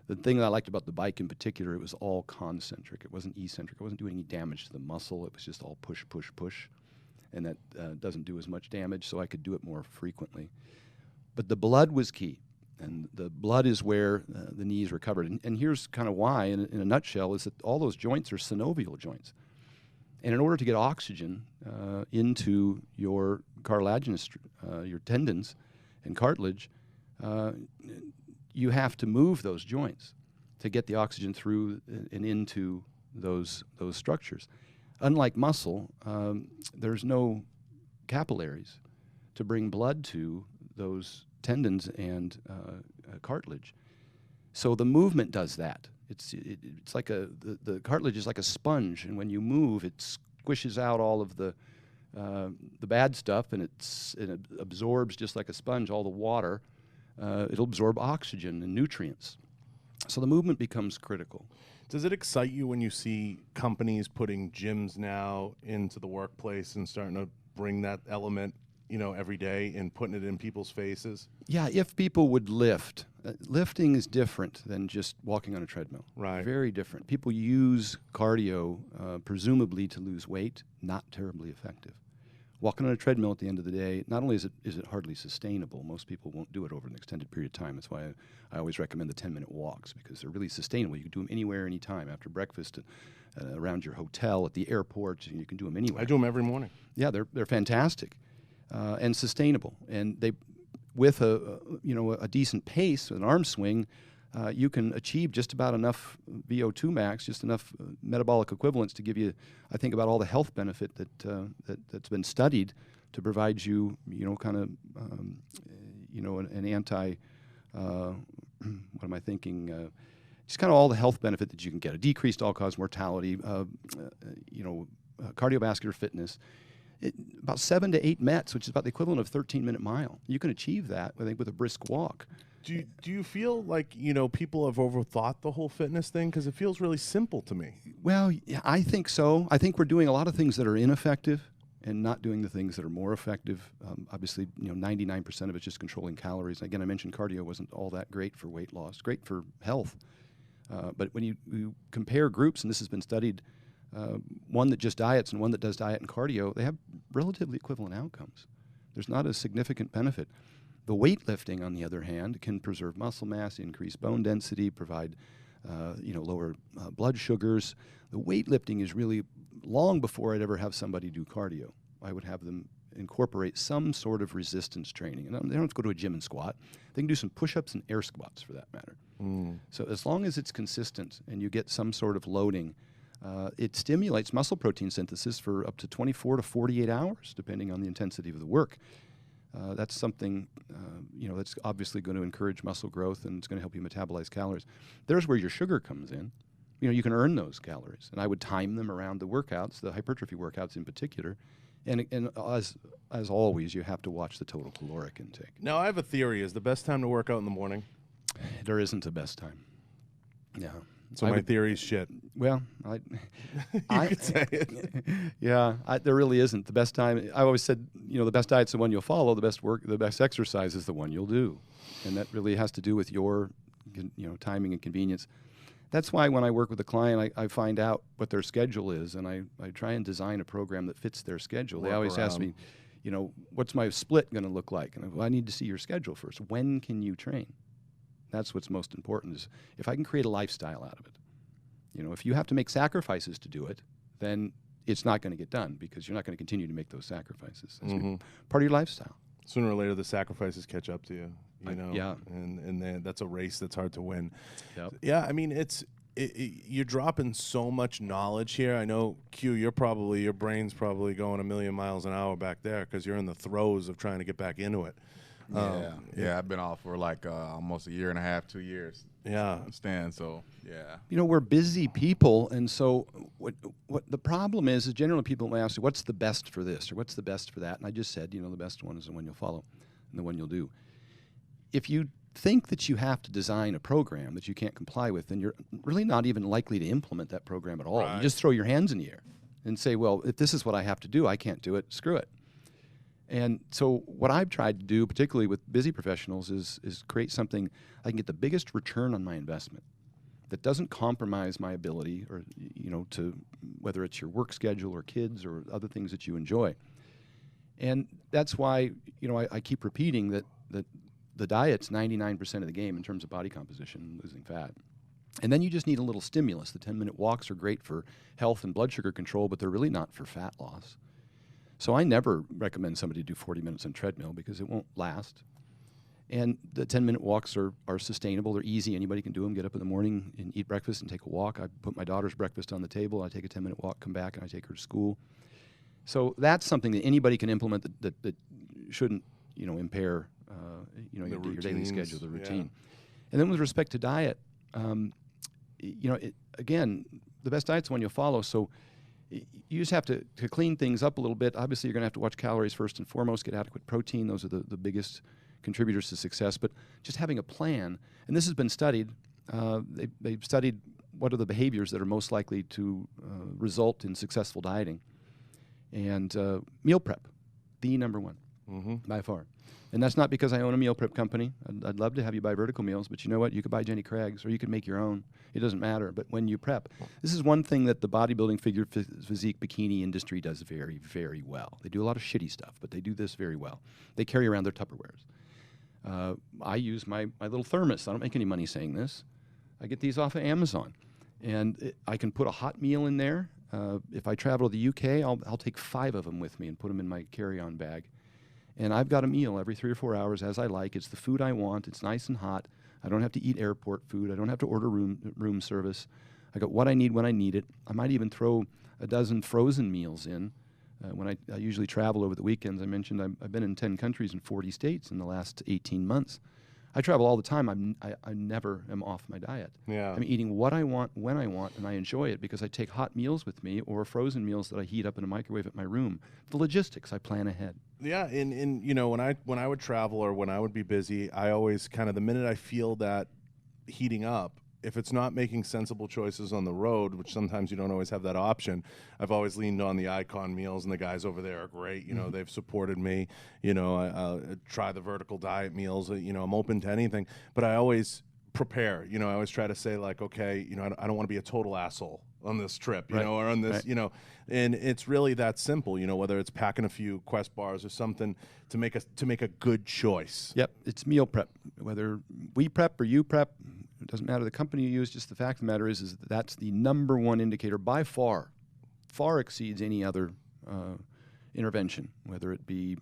The thing that I liked about the bike in particular, it was all concentric. It wasn't eccentric. It wasn't doing any damage to the muscle. It was just all push, push, push. And that doesn't do as much damage, so I could do it more frequently. But the blood was key. And the blood is where the knees recovered. And here's kind of why, in a nutshell, is that all those joints are synovial joints. And in order to get oxygen into your cartilaginous, your tendons and cartilage, you have to move those joints to get the oxygen through and into those structures. Unlike muscle, there's no capillaries to bring blood to those tendons and cartilage. So the movement does that. It's like the cartilage is like a sponge, and when you move, it squishes out all of the bad stuff, and it absorbs just like a sponge all the water. It'll absorb oxygen and nutrients. So the movement becomes critical. Does it excite you when you see companies putting gyms now into the workplace and starting to bring that element, every day and putting it in people's faces? Yeah, if people would lift. Lifting is different than just walking on a treadmill. Right. Very different. People use cardio presumably to lose weight, not terribly effective. Walking on a treadmill at the end of the day, not only is it hardly sustainable, most people won't do it over an extended period of time. That's why I always recommend the 10-minute walks, because they're really sustainable. You can do them anywhere, anytime, after breakfast, around your hotel, at the airport. You can do them anywhere. I do them every morning. Yeah, they're fantastic and sustainable. And they, with a decent pace, an arm swing, you can achieve just about enough VO2 max, just enough metabolic equivalence to give you, I think, about all the health benefit that's been studied to provide you, an anti, what am I thinking? Just kind of all the health benefit that you can get: a decreased all-cause mortality, cardiovascular fitness. About 7 to 8 METs, which is about the equivalent of a 13-minute mile. You can achieve that, I think, with a brisk walk. Do you feel like, people have overthought the whole fitness thing? Because it feels really simple to me. Well, yeah, I think so. I think we're doing a lot of things that are ineffective and not doing the things that are more effective. Obviously, 99% of it's just controlling calories. Again, I mentioned cardio wasn't all that great for weight loss, great for health. But when you compare groups, and this has been studied, one that just diets and one that does diet and cardio, they have relatively equivalent outcomes. There's not a significant benefit. The weightlifting, on the other hand, can preserve muscle mass, increase bone density, provide lower blood sugars. The weightlifting is really, long before I'd ever have somebody do cardio, I would have them incorporate some sort of resistance training. And they don't have to go to a gym and squat. They can do some push-ups and air squats, for that matter. So as long as it's consistent and you get some sort of loading, it stimulates muscle protein synthesis for up to 24 to 48 hours, depending on the intensity of the work. That's something, that's obviously going to encourage muscle growth, and it's going to help you metabolize calories. There's where your sugar comes in. You can earn those calories, and I would time them around the workouts, the hypertrophy workouts in particular. And as always, you have to watch the total caloric intake. Now, I have a theory. Is the best time to work out in the morning? There isn't a best time. Yeah. So my theory's shit. Well, You could say it. Yeah, there really isn't. The best time, I always said, the best diet's the one you'll follow. The best exercise is the one you'll do. And that really has to do with your, timing and convenience. That's why when I work with a client, I find out what their schedule is, and I try and design a program that fits their schedule. They always ask me, what's my split going to look like? And I need to see your schedule first. When can you train? That's what's most important, is if I can create a lifestyle out of it. If you have to make sacrifices to do it, then it's not going to get done, because you're not going to continue to make those sacrifices. That's part of your lifestyle. Sooner or later, the sacrifices catch up to you. Yeah. And then that's a race that's hard to win. Yep. Yeah, I mean, you're dropping so much knowledge here. I know, Q, your brain's probably going a million miles an hour back there, because you're in the throes of trying to get back into it. Yeah, I've been off for like almost a year and a half, 2 years. Yeah. Understand? So, yeah. We're busy people, and so what the problem is generally people will ask, what's the best for this, or what's the best for that? And I just said, the best one is the one you'll follow and the one you'll do. If you think that you have to design a program that you can't comply with, then you're really not even likely to implement that program at all. Right. You just throw your hands in the air and say, well, if this is what I have to do, I can't do it, screw it. And so what I've tried to do, particularly with busy professionals, is create something I can get the biggest return on my investment that doesn't compromise my ability, or to whether it's your work schedule or kids or other things that you enjoy. And that's why I keep repeating that the diet's 99% of the game in terms of body composition and losing fat. And then you just need a little stimulus. The 10-minute walks are great for health and blood sugar control, but they're really not for fat loss. So I never recommend somebody do 40 minutes on treadmill, because it won't last. And the 10-minute walks are sustainable. They're easy. Anybody can do them. Get up in the morning and eat breakfast and take a walk. I put my daughter's breakfast on the table. I take a 10-minute walk, come back, and I take her to school. So that's something that anybody can implement that shouldn't impair your daily schedule, the routine. Yeah. And then with respect to diet, again, the best diet's the one you'll follow. So you just have to clean things up a little bit. Obviously, you're going to have to watch calories first and foremost, get adequate protein. Those are the biggest contributors to success. But just having a plan, and this has been studied. They've studied what are the behaviors that are most likely to result in successful dieting. And meal prep, the number one, by far. And that's not because I own a meal prep company. I'd love to have you buy vertical meals, but you know what? You could buy Jenny Craig's, or you could make your own. It doesn't matter. But when you prep, this is one thing that the bodybuilding, figure physique, bikini industry does very, very well. They do a lot of shitty stuff, but they do this very well. They carry around their Tupperwares. I use my little thermos. I don't make any money saying this. I get these off of Amazon. And I can put a hot meal in there. If I travel to the UK, I'll take 5 of them with me and put them in my carry-on bag. And I've got a meal every 3 or 4 hours as I like. It's the food I want. It's nice and hot. I don't have to eat airport food. I don't have to order room service. I got what I need when I need it. I might even throw a dozen frozen meals in. When I usually travel over the weekends, I mentioned I've been in 10 countries and 40 states in the last 18 months. I travel all the time. I never am off my diet. Yeah. I'm eating what I want, when I want, and I enjoy it because I take hot meals with me or frozen meals that I heat up in a microwave at my room. The logistics, I plan ahead. Yeah, and when I would travel or when I would be busy, I always kind of, the minute I feel that heating up, if it's not making sensible choices on the road, which sometimes you don't always have that option, I've always leaned on the Icon meals, and the guys over there are great. They've supported me. I try the vertical diet meals. I'm open to anything, but I always prepare. I always try to say, like, okay, I don't want to be a total asshole on this trip, right. Or on this, right. And it's really that simple, whether it's packing a few Quest bars or something to make a good choice. Yep, it's meal prep. Whether we prep or you prep, it doesn't matter the company you use. Just the fact of the matter is that's the number one indicator by far exceeds any other intervention, whether it be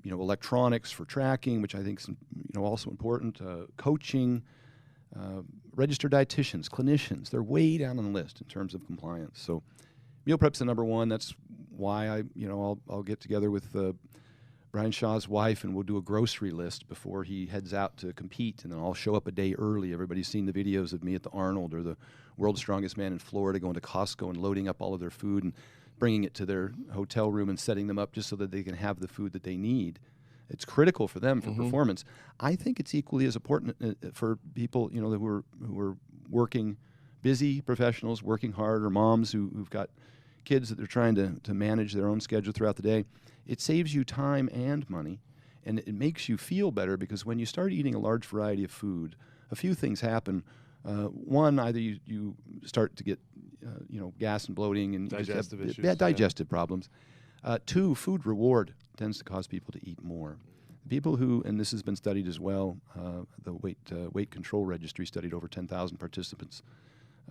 electronics for tracking, which I think is also important, coaching, registered dietitians, clinicians. They're way down on the list in terms of compliance. So meal prep's the number one. That's why I'll get together with Brian Shaw's wife, and we'll do a grocery list before he heads out to compete, and then I'll show up a day early. Everybody's seen the videos of me at the Arnold or the World's Strongest Man in Florida going to Costco and loading up all of their food and bringing it to their hotel room and setting them up just so that they can have the food that they need. It's critical for them for performance. I think it's equally as important for people, you know, who are working, busy professionals, working hard, or moms who've got kids that they're trying to manage their own schedule throughout the day. It saves you time and money, and it makes you feel better, because when you start eating a large variety of food, a few things happen. One, either you start to get gas and bloating and Digestive issues. bad digestive problems. Two, food reward tends to cause people to eat more. People who, and this has been studied as well, the weight control registry studied over 10,000 participants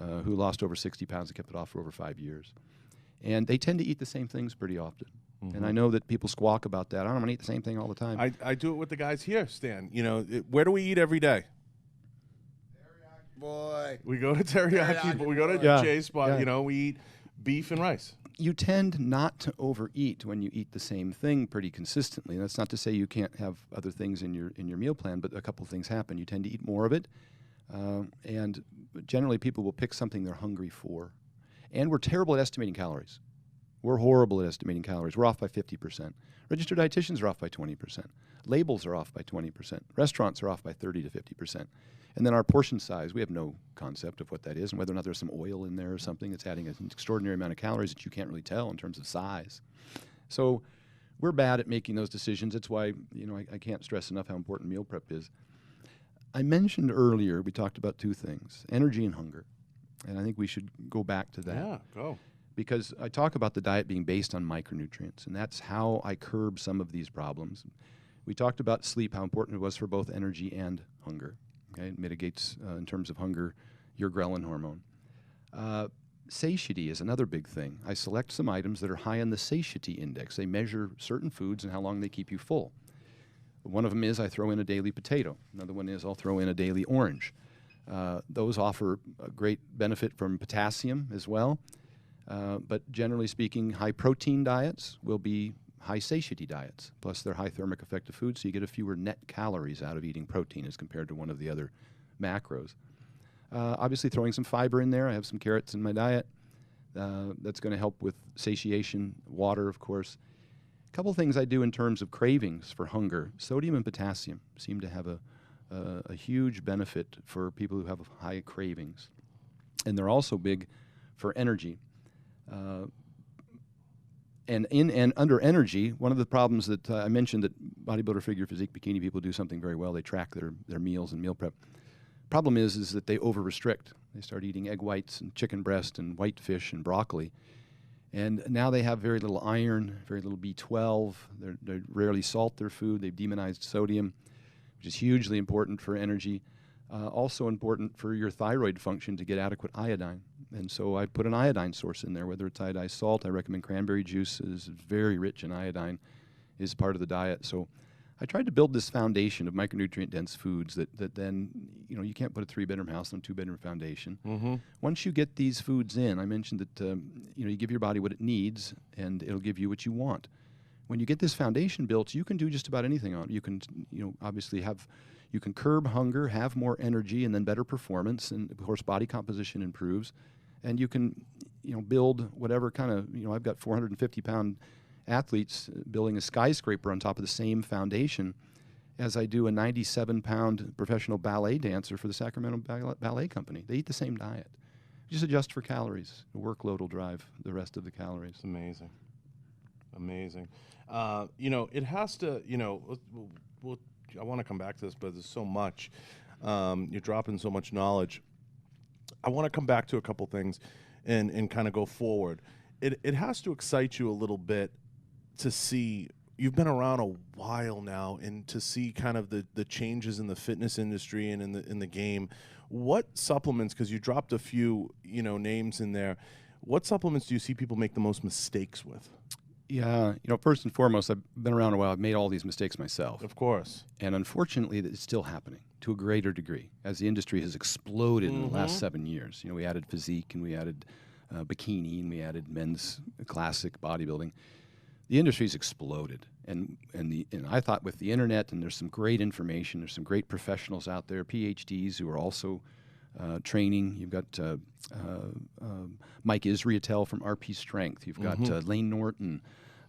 who lost over 60 pounds and kept it off for over 5 years. And they tend to eat the same things pretty often. And I know that people squawk about that. I don't want to eat the same thing all the time. I do it with the guys here, Stan. You know, where do we eat every day? Boy. We go to teriyaki, but we go to Jay's spot. Yeah. You know, we eat beef and rice. You tend not to overeat when you eat the same thing pretty consistently. That's not to say you can't have other things in your meal plan, but a couple things happen. You tend to eat more of it, and generally people will pick something they're hungry for. And we're terrible at estimating calories. We're horrible at estimating calories. We're off by 50%. Registered dietitians are off by 20%. Labels are off by 20%. Restaurants are off by 30 to 50%. And then our portion size, we have no concept of what that is and whether or not there's some oil in there or something that's adding an extraordinary amount of calories that you can't really tell in terms of size. So we're bad at making those decisions. That's why, you know, I can't stress enough how important meal prep is. I mentioned earlier, we talked about two things, energy and hunger. And I think we should go back to that. Yeah, go. Because I talk about the diet being based on micronutrients, and that's how I curb some of these problems. We talked about sleep, how important it was for both energy and hunger. Okay? It mitigates, in terms of hunger, your ghrelin hormone. Satiety is another big thing. I select some items that are high on the satiety index. They measure certain foods and how long they keep you full. One of them is I throw in a daily potato. Another one is I'll throw in a daily orange. Those offer a great benefit from potassium as well. But generally speaking, high protein diets will be high satiety diets. Plus, they're high thermic effective foods, so you get a fewer net calories out of eating protein as compared to one of the other macros. Obviously, throwing some fiber in there. I have some carrots in my diet. That's going to help with satiation. Water, of course. A couple things I do in terms of cravings for hunger. Sodium and potassium seem to have a huge benefit for people who have high cravings. And they're also big for energy. And under energy, one of the problems that I mentioned that bodybuilder, figure, physique, bikini people do something very well. They track their meals and meal prep. Problem is that they over-restrict. They start eating egg whites and chicken breast and white fish and broccoli. And now they have very little iron, very little B12. They rarely salt their food. They've demonized sodium, which is hugely important for energy. Also important for your thyroid function to get adequate iodine. And so I put an iodine source in there, whether it's iodized salt. I recommend cranberry juice is very rich in iodine, is part of the diet. So I tried to build this foundation of micronutrient-dense foods that then, you know, you can't put a 3-bedroom house on a 2-bedroom foundation. Mm-hmm. Once you get these foods in, I mentioned that, you give your body what it needs, and it'll give you what you want. When you get this foundation built, you can do just about anything on it. You can, obviously you can curb hunger, have more energy, and then better performance, and of course body composition improves. And you can, build whatever kind of, I've got 450-pound athletes building a skyscraper on top of the same foundation as I do a 97-pound professional ballet dancer for the Sacramento Ballet Company. They eat the same diet. Just adjust for calories. The workload will drive the rest of the calories. It's amazing. Amazing. It has to, I want to come back to this, but there's so much. You're dropping so much knowledge. I want to come back to a couple things and kind of go forward. It has to excite you a little bit to see, you've been around a while now, and to see kind of the changes in the fitness industry and in the game. What supplements, because you dropped a few, names in there, what supplements do you see people make the most mistakes with? Yeah, first and foremost, I've been around a while. I've made all these mistakes myself. Of course. And unfortunately, it's still happening to a greater degree as the industry has exploded in the last 7 years. We added physique, and we added bikini, and we added men's classic bodybuilding. The industry's exploded. And I thought with the internet, and there's some great information, there's some great professionals out there, PhDs who are also training. You've got Mike Israetel from RP Strength. You've got Lane Norton,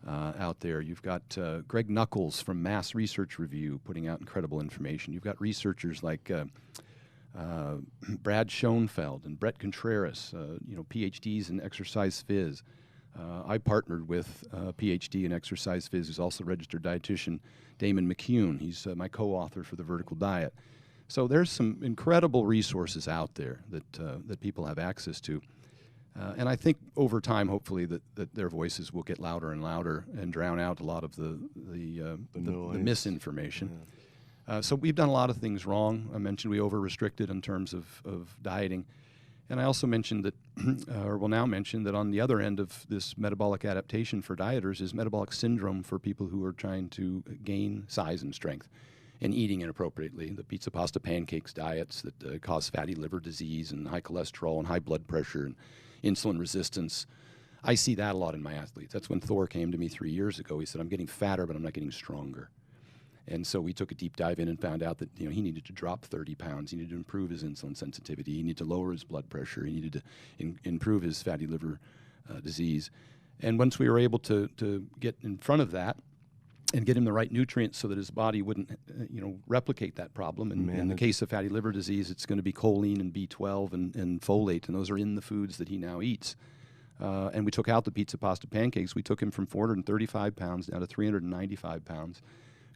out there. You've got Greg Nuckols from Mass Research Review putting out incredible information. You've got researchers like Brad Schoenfeld and Brett Contreras, PhDs in exercise phys. I partnered with a PhD in exercise phys who's also a registered dietitian, Damon McCune. He's my co-author for the Vertical Diet. So there's some incredible resources out there that people have access to. And I think over time, hopefully, that their voices will get louder and louder and drown out a lot of the misinformation. Yeah. So we've done a lot of things wrong. I mentioned we over-restricted in terms of dieting. And I also mentioned that, or will now mention that on the other end of this metabolic adaptation for dieters is metabolic syndrome for people who are trying to gain size and strength and eating inappropriately. The pizza, pasta, pancakes diets that cause fatty liver disease and high cholesterol and high blood pressure and insulin resistance. I see that a lot in my athletes. That's when Thor came to me 3 years ago. He said, I'm getting fatter, but I'm not getting stronger. And so we took a deep dive in and found out that he needed to drop 30 pounds. He needed to improve his insulin sensitivity. He needed to lower his blood pressure. He needed to improve his fatty liver disease. And once we were able to get in front of that and get him the right nutrients so that his body wouldn't replicate that problem. And in the case of fatty liver disease, it's going to be choline and B12 and folate, and those are in the foods that he now eats. And we took out the pizza, pasta, pancakes. We took him from 435 pounds down to 395 pounds.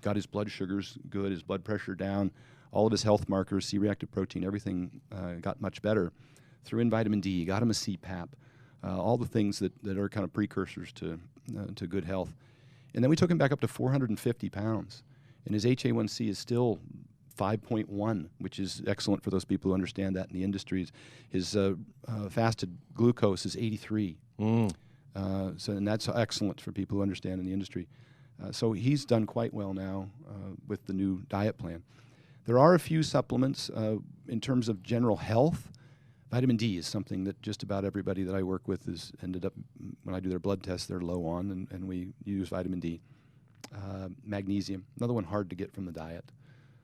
Got his blood sugars good, his blood pressure down, all of his health markers, C-reactive protein, everything got much better. Threw in vitamin D, got him a CPAP, all the things that are kind of precursors to good health. And then we took him back up to 450 pounds. And his HA1C is still 5.1, which is excellent for those people who understand that in the industries. His fasted glucose is 83. And that's excellent for people who understand in the industry. So he's done quite well now with the new diet plan. There are a few supplements in terms of general health. Vitamin D is something that just about everybody that I work with has ended up, when I do their blood tests, they're low on, and we use vitamin D. Magnesium, another one hard to get from the diet,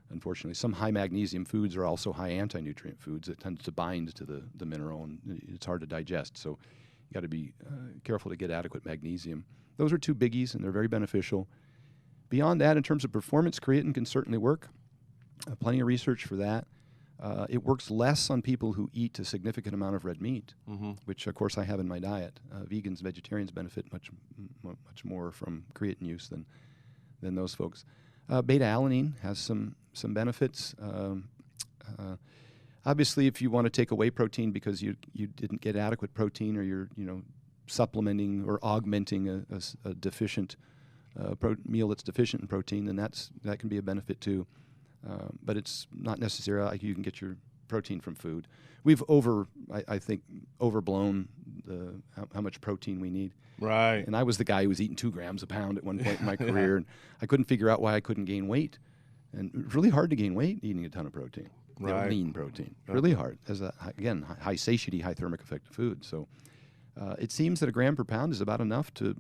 unfortunately. Some high magnesium foods are also high anti-nutrient foods that tend to bind to the mineral, and it's hard to digest. So you got to be careful to get adequate magnesium. Those are two biggies, and they're very beneficial. Beyond that, in terms of performance, creatine can certainly work. Plenty of research for that. It works less on people who eat a significant amount of red meat, which, of course, I have in my diet. Vegans, vegetarians benefit much more from creatine use than those folks. Beta-alanine has some benefits. Obviously, if you want to take away protein because you didn't get adequate protein, or you're supplementing or augmenting a deficient meal that's deficient in protein, then that can be a benefit too. But it's not necessary. You can get your protein from food. We've I think, overblown how much protein we need. Right. And I was the guy who was eating 2 grams a pound at one point in my career, and I couldn't figure out why I couldn't gain weight. And it was really hard to gain weight eating a ton of protein. Right. Lean protein. Really hard. As again, high satiety, high thermic effect food. So it seems that a gram per pound is about enough to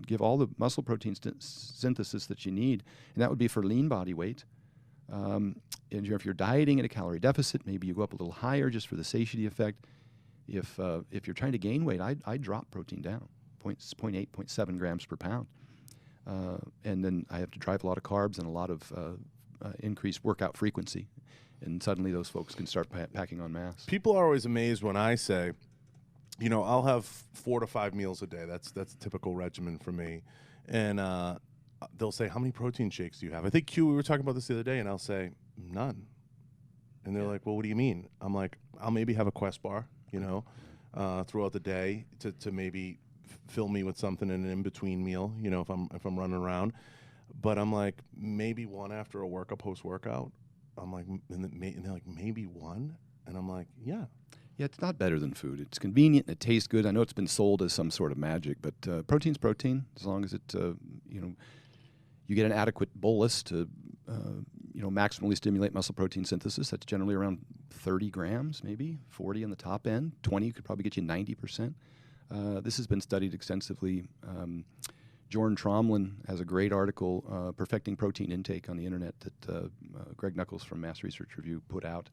give all the muscle protein synthesis that you need, and that would be for lean body weight. And if you're dieting at a calorie deficit, maybe you go up a little higher just for the satiety effect. If you're trying to gain weight, I drop protein down, 0.8, 0.7 grams per pound. And then I have to drive a lot of carbs and a lot of increased workout frequency. And suddenly those folks can start packing on mass. People are always amazed when I say, I'll have 4 to 5 meals a day. That's a typical regimen for me. And they'll say, how many protein shakes do you have? I think, Q, we were talking about this the other day, and I'll say, none. And they're like, well, what do you mean? I'm like, I'll maybe have a Quest bar, throughout the day to maybe fill me with something in an in-between meal, if I'm running around. But I'm like, maybe one after a post-workout. I'm like, and they're like, maybe one? And I'm like, yeah. Yeah, it's not better than food. It's convenient and it tastes good. I know it's been sold as some sort of magic, but protein's protein, as long as it, you get an adequate bolus to, maximally stimulate muscle protein synthesis. That's generally around 30 grams, maybe 40 on the top end. 20 could probably get you 90%. This has been studied extensively. Jorn Tromlin has a great article, Perfecting Protein Intake, on the internet that Greg Nuckols from Mass Research Review put out.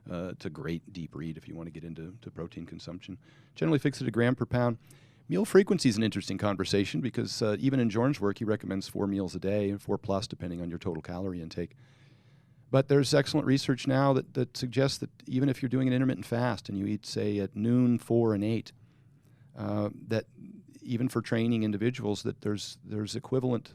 It's a great deep read if you want to get into protein consumption. Generally fixed at a gram per pound. Meal frequency is an interesting conversation because even in Jorn's work, he recommends 4 meals a day, 4+ depending on your total calorie intake. But there's excellent research now that suggests that even if you're doing an intermittent fast and you eat, say, at noon, 4, and 8, that even for training individuals, that there's equivalent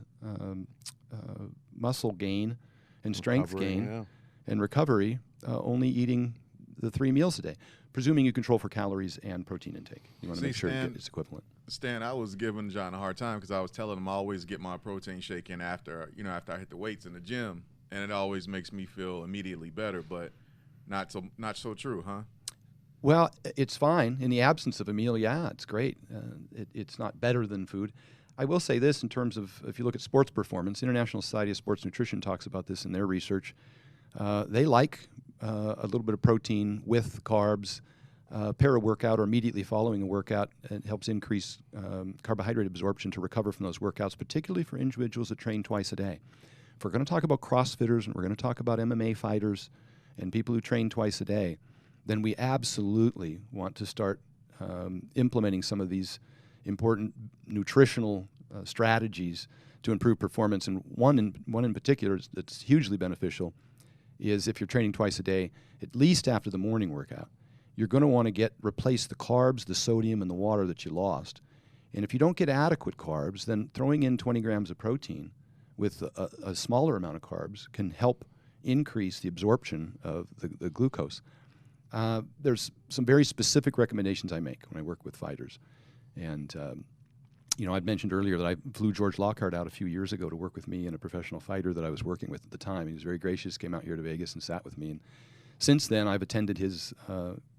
muscle gain and strength gain and recovery only eating the 3 meals a day, presuming you control for calories and protein intake. You want to make sure it's equivalent. Stan, I was giving John a hard time because I was telling him I always get my protein shake in after I hit the weights in the gym, and it always makes me feel immediately better. But not so true, huh? Well, it's fine in the absence of a meal. Yeah, it's great. It's not better than food. I will say this in terms of if you look at sports performance, International Society of Sports Nutrition talks about this in their research. They like a little bit of protein with carbs, pair a workout or immediately following a workout. It helps increase carbohydrate absorption to recover from those workouts, particularly for individuals that train twice a day. If we're going to talk about CrossFitters and we're going to talk about MMA fighters and people who train twice a day, then we absolutely want to start implementing some of these important nutritional strategies to improve performance. And one in particular that's hugely beneficial is if you're training twice a day, at least after the morning workout, you're going to want to replace the carbs, the sodium, and the water that you lost. And if you don't get adequate carbs, then throwing in 20 grams of protein with a smaller amount of carbs can help increase the absorption of the glucose. There's some very specific recommendations I make when I work with fighters. And, I'd mentioned earlier that I flew George Lockhart out a few years ago to work with me and a professional fighter that I was working with at the time. He was very gracious, came out here to Vegas and sat with me. And since then, I've attended his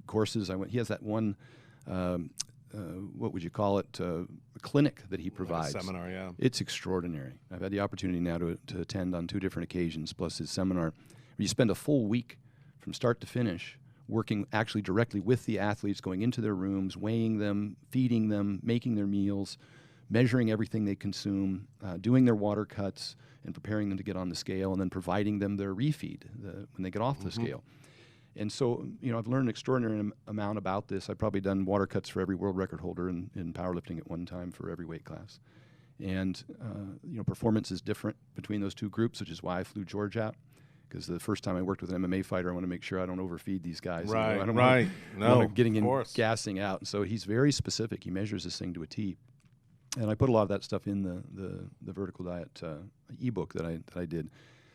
courses. He has that one, what would you call it, clinic that he provides. Like a seminar, yeah. It's extraordinary. I've had the opportunity now to attend on 2 different occasions, plus his seminar, where you spend a full week from start to finish working actually directly with the athletes, going into their rooms, weighing them, feeding them, making their meals, measuring everything they consume, doing their water cuts, and preparing them to get on the scale, and then providing them their refeed when they get off the scale. And so, I've learned an extraordinary amount about this. I've probably done water cuts for every world record holder in powerlifting at one time for every weight class. And, performance is different between those 2 groups, which is why I flew George out. Because the first time I worked with an MMA fighter, I want to make sure I don't overfeed these guys. Right, I don't right. want getting in, gassing out. And so he's very specific. He measures this thing to a T. And I put a lot of that stuff in the Vertical Diet ebook that I did,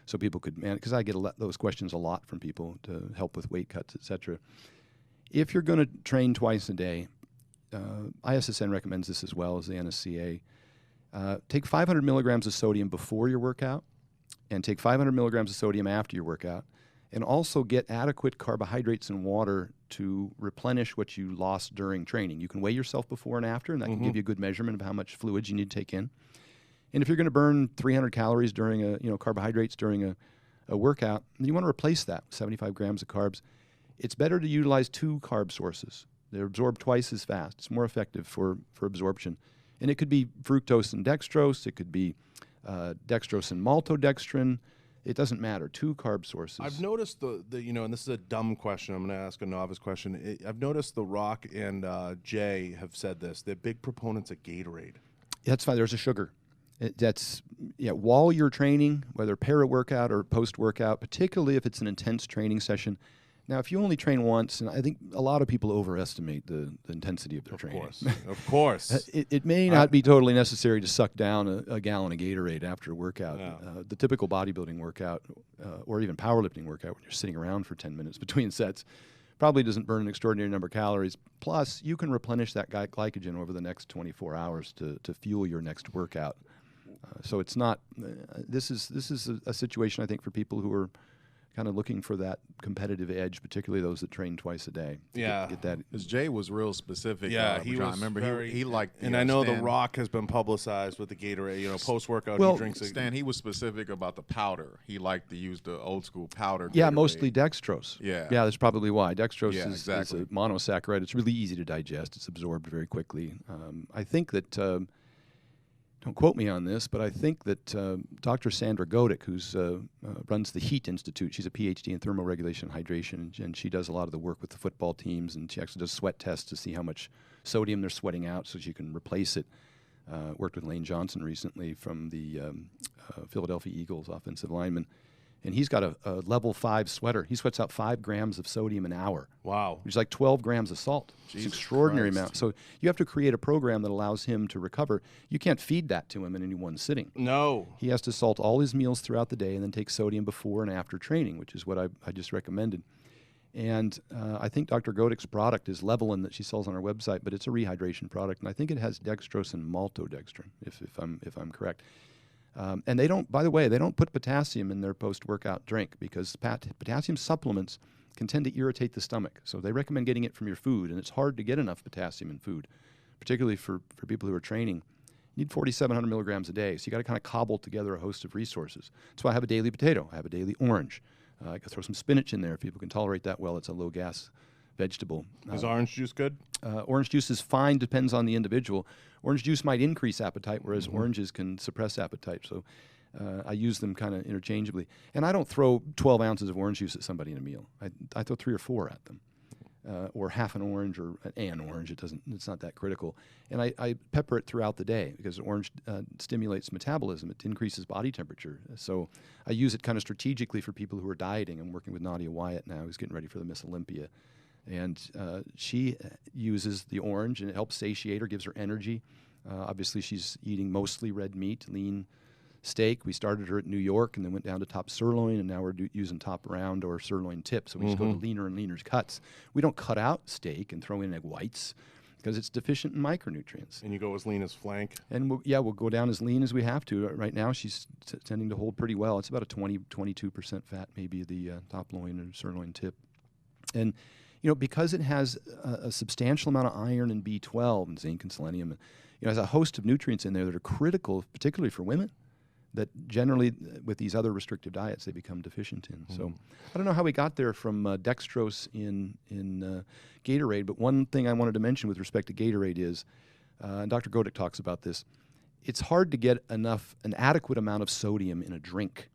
so people could because I get those questions a lot from people to help with weight cuts, etc. If you're going to train twice a day, ISSN recommends this as well as the NSCA. Take 500 milligrams of sodium before your workout, and take 500 milligrams of sodium after your workout, and also get adequate carbohydrates and water to replenish what you lost during training. You can weigh yourself before and after, and that can give you a good measurement of how much fluids you need to take in. And if you're going to burn 300 calories during carbohydrates during a workout, you want to replace that with 75 grams of carbs. It's better to utilize 2 carb sources. They're absorbed twice as fast. It's more effective for absorption. And it could be fructose and dextrose. It could be dextrose and maltodextrin. It doesn't matter. 2 carb sources. I've noticed and this is a dumb question. I'm going to ask a novice question. I've noticed The Rock and Jay have said this. They're big proponents of Gatorade. That's fine. There's a sugar. While you're training, whether para-workout or post-workout, particularly if it's an intense training session. Now, if you only train once, and I think a lot of people overestimate the intensity of their training. Of course. It may not be totally necessary to suck down a gallon of Gatorade after a workout. Yeah. The typical bodybuilding workout or even powerlifting workout when you're sitting around for 10 minutes between sets probably doesn't burn an extraordinary number of calories. Plus, you can replenish that glycogen over the next 24 hours to fuel your next workout. So it's not. This is a situation, I think, for people who are kind of looking for that competitive edge, particularly those that train twice a day. Get that. Because Jay was real specific. Yeah, he was. I remember he liked. And I know Stan, The Rock has been publicized with the Gatorade. Post workout, he drinks it. Stan, he was specific about the powder. He liked to use the old school powder. Yeah, Gatorade. Mostly dextrose. Yeah, that's probably why. Dextrose is a monosaccharide. It's really easy to digest. It's absorbed very quickly. I think that. Don't quote me on this, but I think that Dr. Sandra Godick, who runs the Heat Institute, she's a PhD in thermoregulation and hydration, and she does a lot of the work with the football teams, and she actually does sweat tests to see how much sodium they're sweating out so you can replace it. Worked with Lane Johnson recently from the Philadelphia Eagles, offensive lineman. And he's got a level 5 sweater. He sweats out 5 grams of sodium an hour. Wow. Which is like 12 grams of salt. Jesus It's an extraordinary Christ. amount. So you have to create a program that allows him to recover. You can't feed that to him in any one sitting. No. He has to salt all his meals throughout the day and then take sodium before and after training, which is what I just recommended. And I think Dr. Godek's product is Levelin that she sells on her website, but it's a rehydration product, and I think it has dextrose and maltodextrin, if I'm correct. And they don't, by the way, they don't put potassium in their post-workout drink because potassium supplements can tend to irritate the stomach. So they recommend getting it from your food, and it's hard to get enough potassium in food, particularly for people who are training. You need 4,700 milligrams a day, so you got to kind of cobble together a host of resources. That's why I have a daily potato. I have a daily orange. I can throw some spinach in there if people can tolerate that well. It's a low-gas vegetable. Is orange juice good? Orange juice is fine, depends on the individual. Orange juice might increase appetite, whereas oranges can suppress appetite. So I use them kind of interchangeably. And I don't throw 12 ounces of orange juice at somebody in a meal. I throw 3 or 4 at them. Or half an orange or an orange. It's not that critical. And I pepper it throughout the day because orange stimulates metabolism. It increases body temperature. So I use it kind of strategically for people who are dieting. I'm working with Nadia Wyatt now, who's getting ready for the Miss Olympia. And she uses the orange, and it helps satiate her, gives her energy. Obviously, she's eating mostly red meat, lean steak. We started her at New York and then went down to top sirloin, and now we're using top round or sirloin tip. So we just go to leaner and leaner cuts. We don't cut out steak and throw in egg whites because it's deficient in micronutrients. And you go as lean as flank? And we'll go down as lean as we have to. Right now, she's tending to hold pretty well. It's about a 22% fat, maybe the top loin or sirloin tip. And because it has a substantial amount of iron and B12 and zinc and selenium, and there's a host of nutrients in there that are critical, particularly for women, that generally with these other restrictive diets they become deficient in. So I don't know how we got there from dextrose in Gatorade, but one thing I wanted to mention with respect to Gatorade is, and Dr. Godek talks about this, it's hard to get an adequate amount of sodium in a drink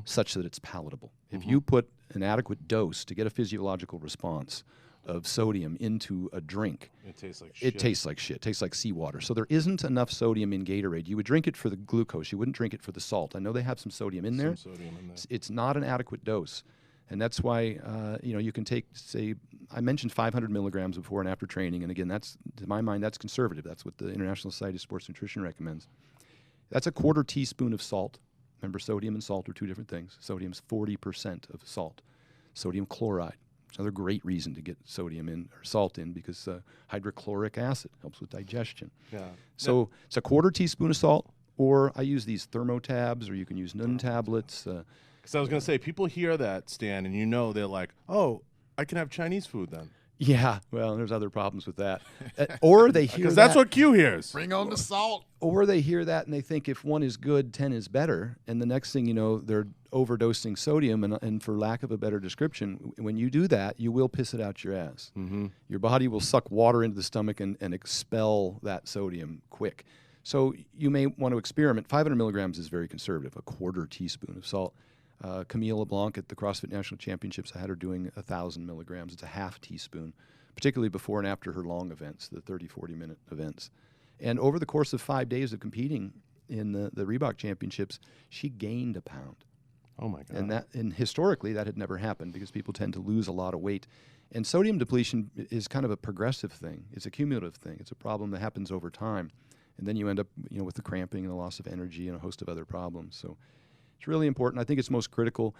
such that it's palatable. If you put an adequate dose to get a physiological response of sodium into a drink, it tastes like shit. It tastes like shit. It tastes like seawater. So there isn't enough sodium in Gatorade. You would drink it for the glucose. You wouldn't drink it for the salt. I know they have some sodium in there. It's not an adequate dose. And that's why, you can take, say, I mentioned 500 milligrams before and after training. And again, that's, to my mind, that's conservative. That's what the International Society of Sports Nutrition recommends. That's a 1/4 teaspoon of salt. Remember, sodium and salt are 2 different things. Sodium's 40% of salt. Sodium chloride. Another great reason to get sodium in or salt in because hydrochloric acid helps with digestion. Yeah. So it's a 1/4 teaspoon of salt, or I use these thermotabs, or you can use Nun tablets. Because I was going to say, people hear that, Stan, and they're like, oh, I can have Chinese food then. Yeah, well, there's other problems with that. Or they hear Because that's what Q hears. Bring on the salt. Or they hear that and they think if one is good, 10 is better. And the next thing you know, they're overdosing sodium. And for lack of a better description, when you do that, you will piss it out your ass. Your body will suck water into the stomach and expel that sodium quick. So you may want to experiment. 500 milligrams is very conservative, a 1/4 teaspoon of salt. Camille LeBlanc at the CrossFit National Championships, I had her doing 1,000 milligrams. It's a 1/2 teaspoon, particularly before and after her long events, the 30, 40-minute events. And over the course of 5 days of competing in the Reebok Championships, she gained 1 pound. Oh, my God. And historically, that had never happened because people tend to lose a lot of weight. And sodium depletion is kind of a progressive thing. It's a cumulative thing. It's a problem that happens over time. And then you end up with the cramping and the loss of energy and a host of other problems. So it's really important. I think it's most critical.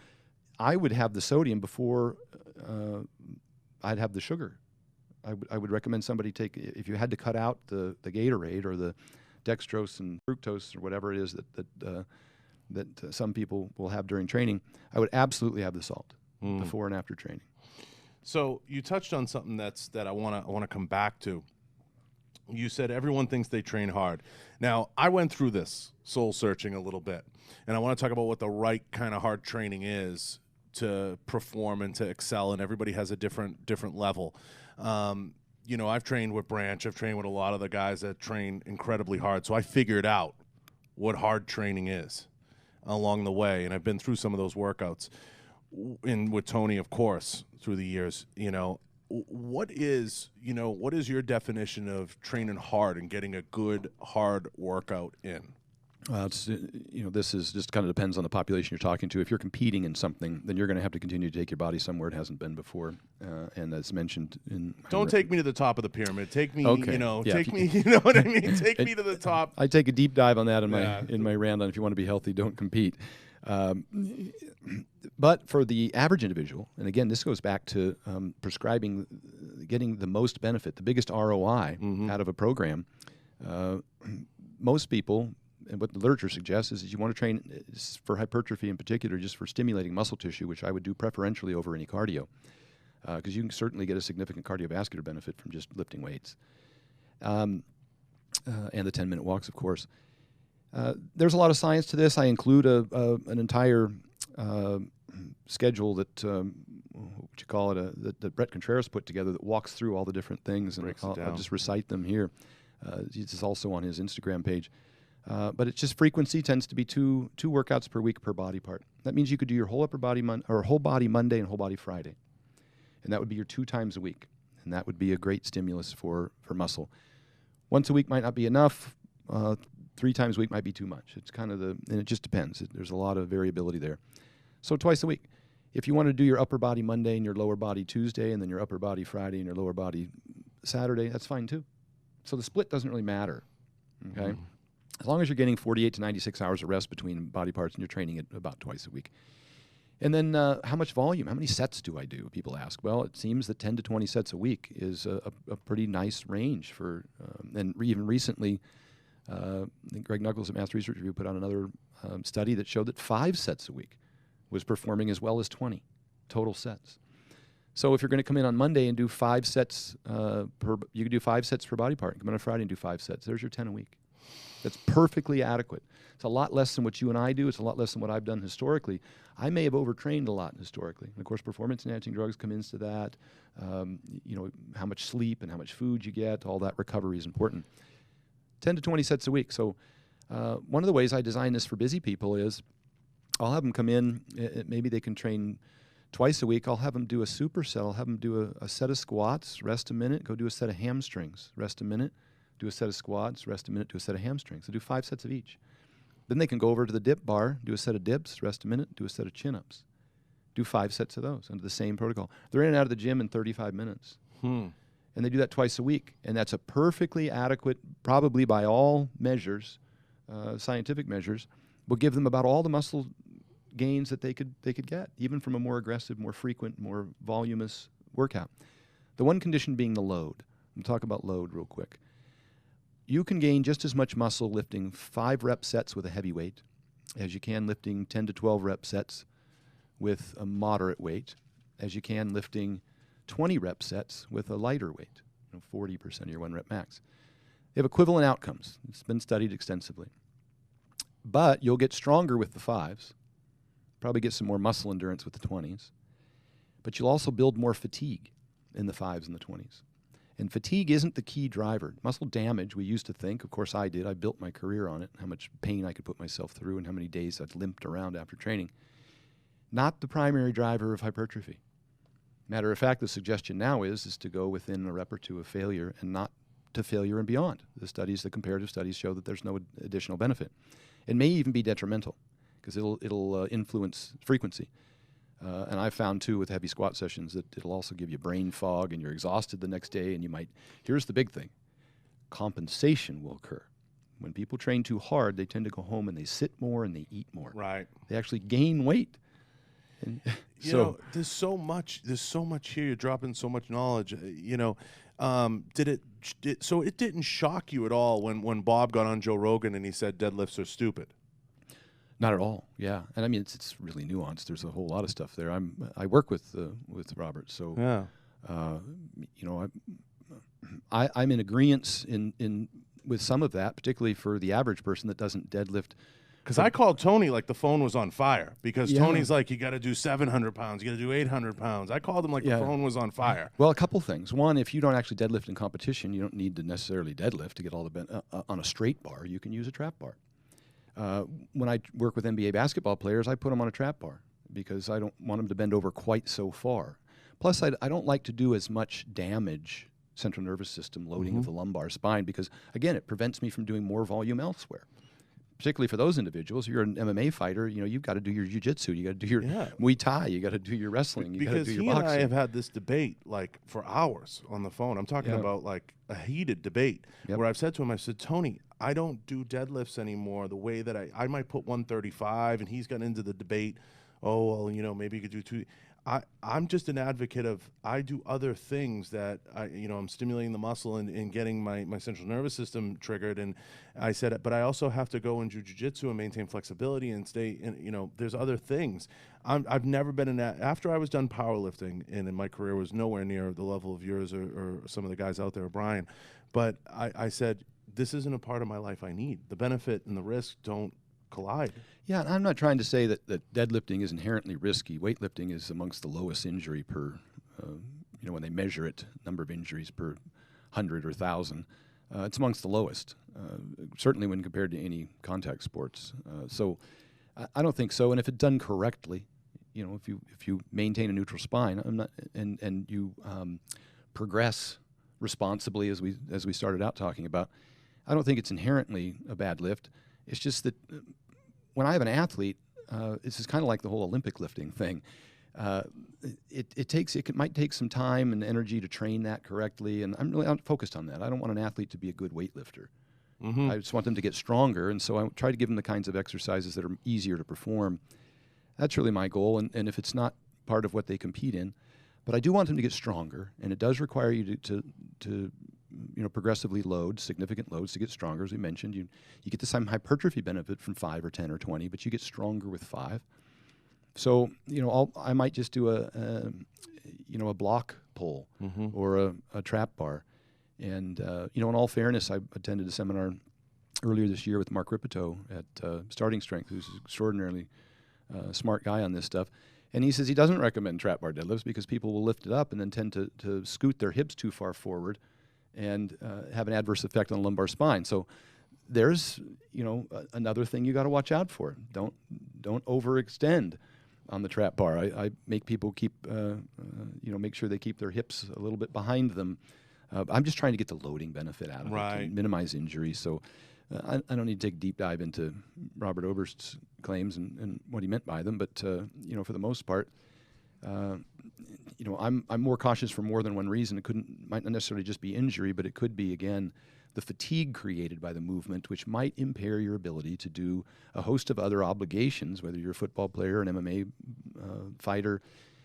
I would have the sodium before I'd have the sugar. I would recommend somebody take, if you had to cut out the Gatorade or the dextrose and fructose or whatever it is that some people will have during training, I would absolutely have the salt before and after training. So you touched on something that I want to come back to. You said everyone thinks they train hard. Now, I went through this soul searching a little bit, and I want to talk about what the right kind of hard training is to perform and to excel, and everybody has a different level. I've trained with Branch. I've trained with a lot of the guys that train incredibly hard, so I figured out what hard training is along the way, and I've been through some of those workouts with Tony, of course, through the years. what is your definition of training hard and getting a good hard workout in? It's, this is just kind of depends on the population you're talking to. If you're competing in something, then you're going to have to continue to take your body somewhere it hasn't been before. And as mentioned in... Don't take me to the top of the pyramid. Take me, Okay. take me, you know what I mean? Take me to the top. I take a deep dive on that in my round on if you want to be healthy, don't compete. But for the average individual, and again, this goes back to prescribing, getting the most benefit, the biggest ROI out of a program. Most people, and what the literature suggests, is you want to train for hypertrophy in particular, just for stimulating muscle tissue, which I would do preferentially over any cardio, because you can certainly get a significant cardiovascular benefit from just lifting weights. And the 10-minute walks, of course. There's a lot of science to this. I include an entire schedule that, what you call it, that Brett Contreras put together that walks through all the different things, and I'll just recite them here. This is also on his Instagram page. But it's just frequency tends to be two workouts per week per body part. That means you could do your whole upper body whole body Monday and whole body Friday, and that would be your 2 times a week, and that would be a great stimulus for muscle. Once a week might not be enough. 3 times a week might be too much. It's kind of and it just depends. There's a lot of variability there. So twice a week. If you want to do your upper body Monday and your lower body Tuesday, and then your upper body Friday and your lower body Saturday, that's fine too. So the split doesn't really matter. Okay. As long as you're getting 48 to 96 hours of rest between body parts and you're training it about twice a week. And then how much volume? How many sets do I do? People ask. Well, it seems that 10 to 20 sets a week is a pretty nice range for, and even recently, I think Greg Nuggles at Mass Research Review put out another study that showed that 5 sets a week was performing as well as 20 total sets. So if you're going to come in on Monday and do 5 sets you can do 5 sets per body part. Come in on Friday and do 5 sets. There's your 10 a week. That's perfectly adequate. It's a lot less than what you and I do. It's a lot less than what I've done historically. I may have overtrained a lot historically. And of course, performance-enhancing drugs come into that. How much sleep and how much food you get, all that recovery is important. 10 to 20 sets a week. So one of the ways I design this for busy people is I'll have them come in. Maybe they can train twice a week. I'll have them do a superset. I'll have them do a set of squats, rest a minute, go do a set of hamstrings, rest a minute, do a set of squats, rest a minute, do a set of hamstrings. So do 5 sets of each. Then they can go over to the dip bar, do a set of dips, rest a minute, do a set of chin-ups. Do 5 sets of those under the same protocol. They're in and out of the gym in 35 minutes. And they do that twice a week. And that's a perfectly adequate, probably by all measures, scientific measures, will give them about all the muscle gains that they could get, even from a more aggressive, more frequent, more voluminous workout. The one condition being the load. I'm talk about load real quick. You can gain just as much muscle lifting 5 rep sets with a heavy weight as you can lifting 10 to 12 rep sets with a moderate weight, as you can lifting 20 rep sets with a lighter weight, 40% of your 1 rep max. They have equivalent outcomes. It's been studied extensively. But you'll get stronger with the 5s, probably get some more muscle endurance with the 20s, but you'll also build more fatigue in the 5s and the 20s. And fatigue isn't the key driver. Muscle damage, we used to think, of course I did, I built my career on it, how much pain I could put myself through and how many days I'd limped around after training. Not the primary driver of hypertrophy. Matter of fact, the suggestion now is to go within a rep or 2 of failure and not to failure and beyond. The comparative studies show that there's no additional benefit. It may even be detrimental because it'll influence frequency. And I found, too, with heavy squat sessions that it'll also give you brain fog and you're exhausted the next day and you might... Here's the big thing. Compensation will occur. When people train too hard, they tend to go home and they sit more and they eat more. Right. They actually gain weight. And there's so much here. You're dropping so much knowledge. So it didn't shock you at all when Bob got on Joe Rogan and he said deadlifts are stupid? Not at all. Yeah, and I mean it's really nuanced. There's a whole lot of stuff there. I work with Robert, so yeah. I'm in agreement with some of that, particularly for the average person that doesn't deadlift. Because I called Tony like the phone was on fire. Because Tony's like, you got to do 700 pounds, you got to do 800 pounds. I called him like the phone was on fire. Well, a couple things. One, if you don't actually deadlift in competition, you don't need to necessarily deadlift to get all the on a straight bar. You can use a trap bar. When I work with NBA basketball players, I put them on a trap bar because I don't want them to bend over quite so far. Plus, I don't like to do as much damage, central nervous system loading of the lumbar spine, because, again, it prevents me from doing more volume elsewhere. Particularly for those individuals, you're an MMA fighter, you've got to do your jiu-jitsu, you got to do your Muay Thai, you got to do your wrestling, you got to do your boxing. Because he and I have had this debate like for hours on the phone. I'm talking about like a heated debate where I've said to him, I said, Tony, I don't do deadlifts anymore the way that I might put 135, and he's gotten into the debate, oh, well, maybe you could do two. I'm just an advocate of, I do other things that I'm stimulating the muscle and getting my central nervous system triggered. And I said, but I also have to go and do jiu-jitsu and maintain flexibility and stay in, there's other things. I've never been after I was done powerlifting, and in my career was nowhere near the level of yours or some of the guys out there, Brian. But I said, this isn't a part of my life I need. The benefit and the risk don't collide. Yeah, and I'm not trying to say that deadlifting is inherently risky. Weightlifting is amongst the lowest injury per, when they measure it, number of injuries per 100 or 1,000. It's amongst the lowest, certainly when compared to any contact sports. So I don't think so. And if it's done correctly, if you maintain a neutral spine, and you progress responsibly, as we started out talking about, I don't think it's inherently a bad lift. It's just that when I have an athlete, this is kind of like the whole Olympic lifting thing. It might take some time and energy to train that correctly, and I'm focused on that. I don't want an athlete to be a good weightlifter. I just want them to get stronger, and so I try to give them the kinds of exercises that are easier to perform. That's really my goal, and if it's not part of what they compete in, but I do want them to get stronger, and it does require you to progressively load, significant loads to get stronger. As we mentioned, you get the same hypertrophy benefit from 5 or 10 or 20, but you get stronger with 5. So, I might just do a block pull or a trap bar. And, in all fairness, I attended a seminar earlier this year with Mark Ripito at Starting Strength, who's an extraordinarily smart guy on this stuff. And he says he doesn't recommend trap bar deadlifts because people will lift it up and then tend to scoot their hips too far forward and have an adverse effect on the lumbar spine. So there's, another thing you got to watch out for. Don't overextend on the trap bar. I make people keep, make sure they keep their hips a little bit behind them. I'm just trying to get the loading benefit out of it to minimize injuries. So I don't need to take a deep dive into Robert Oberst's claims and what he meant by them. But, for the most part, I'm more cautious for more than one reason. Might not necessarily just be injury, but it could be, again, the fatigue created by the movement, which might impair your ability to do a host of other obligations, whether you're a football player, an MMA fighter.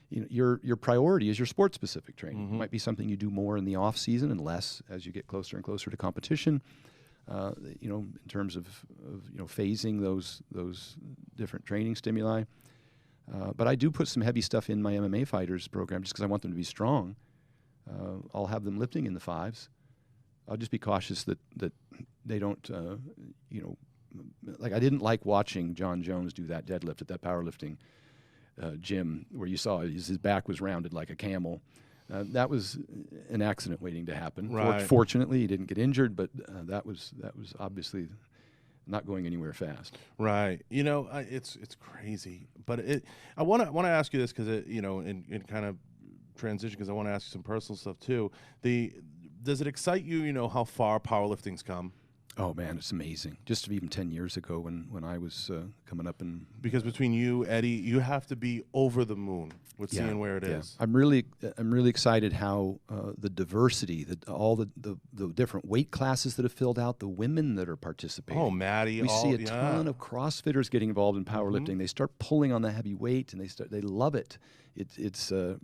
Your priority is your sport-specific training. It might be something you do more in the off season and less as you get closer and closer to competition. In terms of phasing those different training stimuli. But I do put some heavy stuff in my MMA fighters program just because I want them to be strong. I'll have them lifting in the 5s. I'll just be cautious that they don't, like I didn't like watching John Jones do that deadlift at that powerlifting gym where you saw his back was rounded like a camel. That was an accident waiting to happen. Right. Fortunately, he didn't get injured, but that was obviously not going anywhere fast. Right. It's crazy. But I want to ask you this because in kind of transition, because I want to ask you some personal stuff too. Does it excite you? How far powerlifting's come? Oh man, it's amazing. Just even 10 years ago when I was coming up, and because between you, Eddie, you have to be over the moon with seeing where it is. I'm really excited how the diversity, all the different weight classes that have filled out, the women that are participating. Oh, Maddie, we see a ton of CrossFitters getting involved in powerlifting. They start pulling on the heavy weight, and they love it. It's and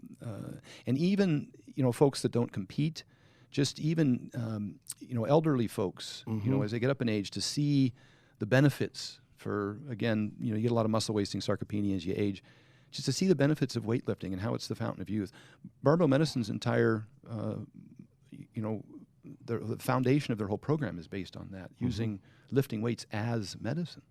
even folks that don't compete. Just even, elderly folks, as they get up in age, to see the benefits for, again, you get a lot of muscle wasting, sarcopenia as you age, just to see the benefits of weightlifting and how it's the fountain of youth. Barbell Medicine's entire, the foundation of their whole program is based on that, using lifting weights as medicine,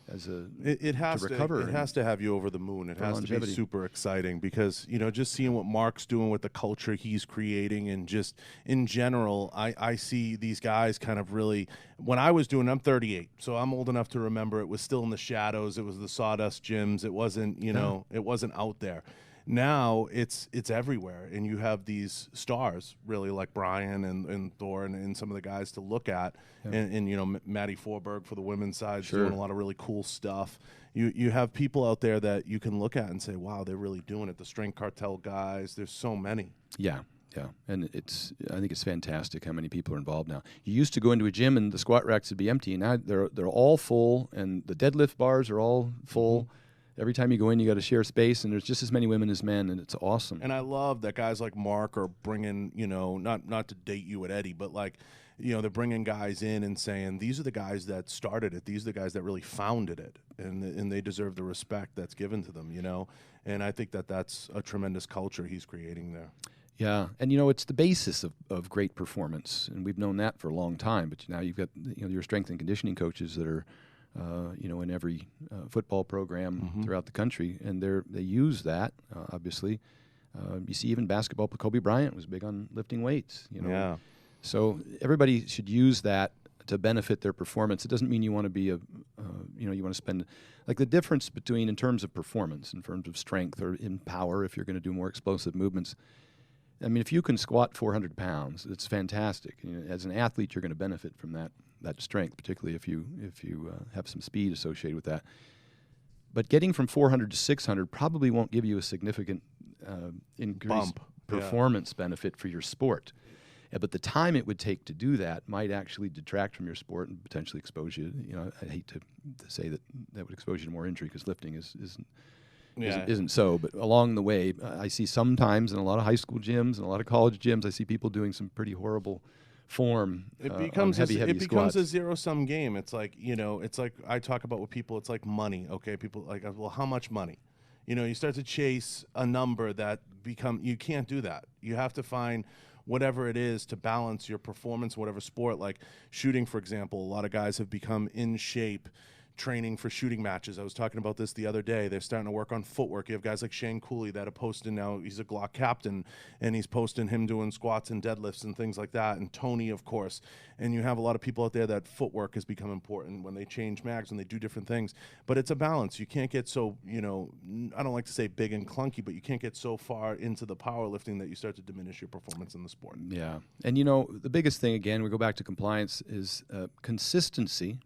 it has to recover. It has to have you over the moon. It has to be super exciting because just seeing what Mark's doing with the culture he's creating, and just in general, I see these guys kind of really. When I was doing, I'm 38, so I'm old enough to remember it was still in the shadows. It was the sawdust gyms. It wasn't it wasn't out there. Now it's everywhere, and you have these stars really like Brian and Thor and some of the guys to look at, and you know, Maddie Forberg for the women's side doing a lot of really cool stuff. You have people out there that you can look at and say, wow, they're really doing it. The Strength Cartel guys, there's so many. Yeah, and I think it's fantastic how many people are involved now. You used to go into a gym and the squat racks would be empty, and now they're all full, and the deadlift bars are all full. Every time you go in, you got to share space, and there's just as many women as men, and it's awesome. And I love that guys like Mark are bringing, you know, not to date you at Eddie, but like, you know, they're bringing guys in and saying, these are the guys that started it. These are the guys that really founded it, and they deserve the respect that's given to them, you know. And I think that's a tremendous culture he's creating there. Yeah, and you know, it's the basis of great performance, and we've known that for a long time. But now you've got, you know, your strength and conditioning coaches that are, you know, in every football program throughout the country, and they use that obviously. You see, even basketball. Kobe Bryant was big on lifting weights. You know, Yeah. So everybody should use that to benefit their performance. It doesn't mean you want to be you know, you want to spend, like the difference between in terms of performance, in terms of strength or in power, if you're going to do more explosive movements. I mean, if you can squat 400 pounds, it's fantastic. You know, as an athlete, you're going to benefit from that strength, particularly if you have some speed associated with that. But getting from 400 to 600 probably won't give you a significant increased performance benefit for your sport. But the time it would take to do that might actually detract from your sport and potentially expose you. You know, I hate to say that would expose you to more injury, because lifting isn't so. But along the way, I see sometimes in a lot of high school gyms and a lot of college gyms, I see people doing some pretty horrible form. It becomes heavy it becomes squats. a zero-sum game. It's like, you know, it's like I talk about with people. It's like money. Okay, people like, well, how much money? You know, you start to chase a number that you can't do that. You have to find whatever it is to balance your performance, whatever sport. Like shooting, for example, a lot of guys have become in shape training for shooting matches. I was talking about this the other day. They're starting to work on footwork. You have guys like Shane Cooley that are posting now. He's a Glock captain, and he's posting him doing squats and deadlifts and things like that. And Tony, of course. And you have a lot of people out there that footwork has become important when they change mags, when they do different things. But it's a balance. You can't get so, you know, I don't like to say big and clunky, but you can't get so far into the powerlifting that you start to diminish your performance in the sport. Yeah. And, you know, the biggest thing, again, we go back to compliance, is consistency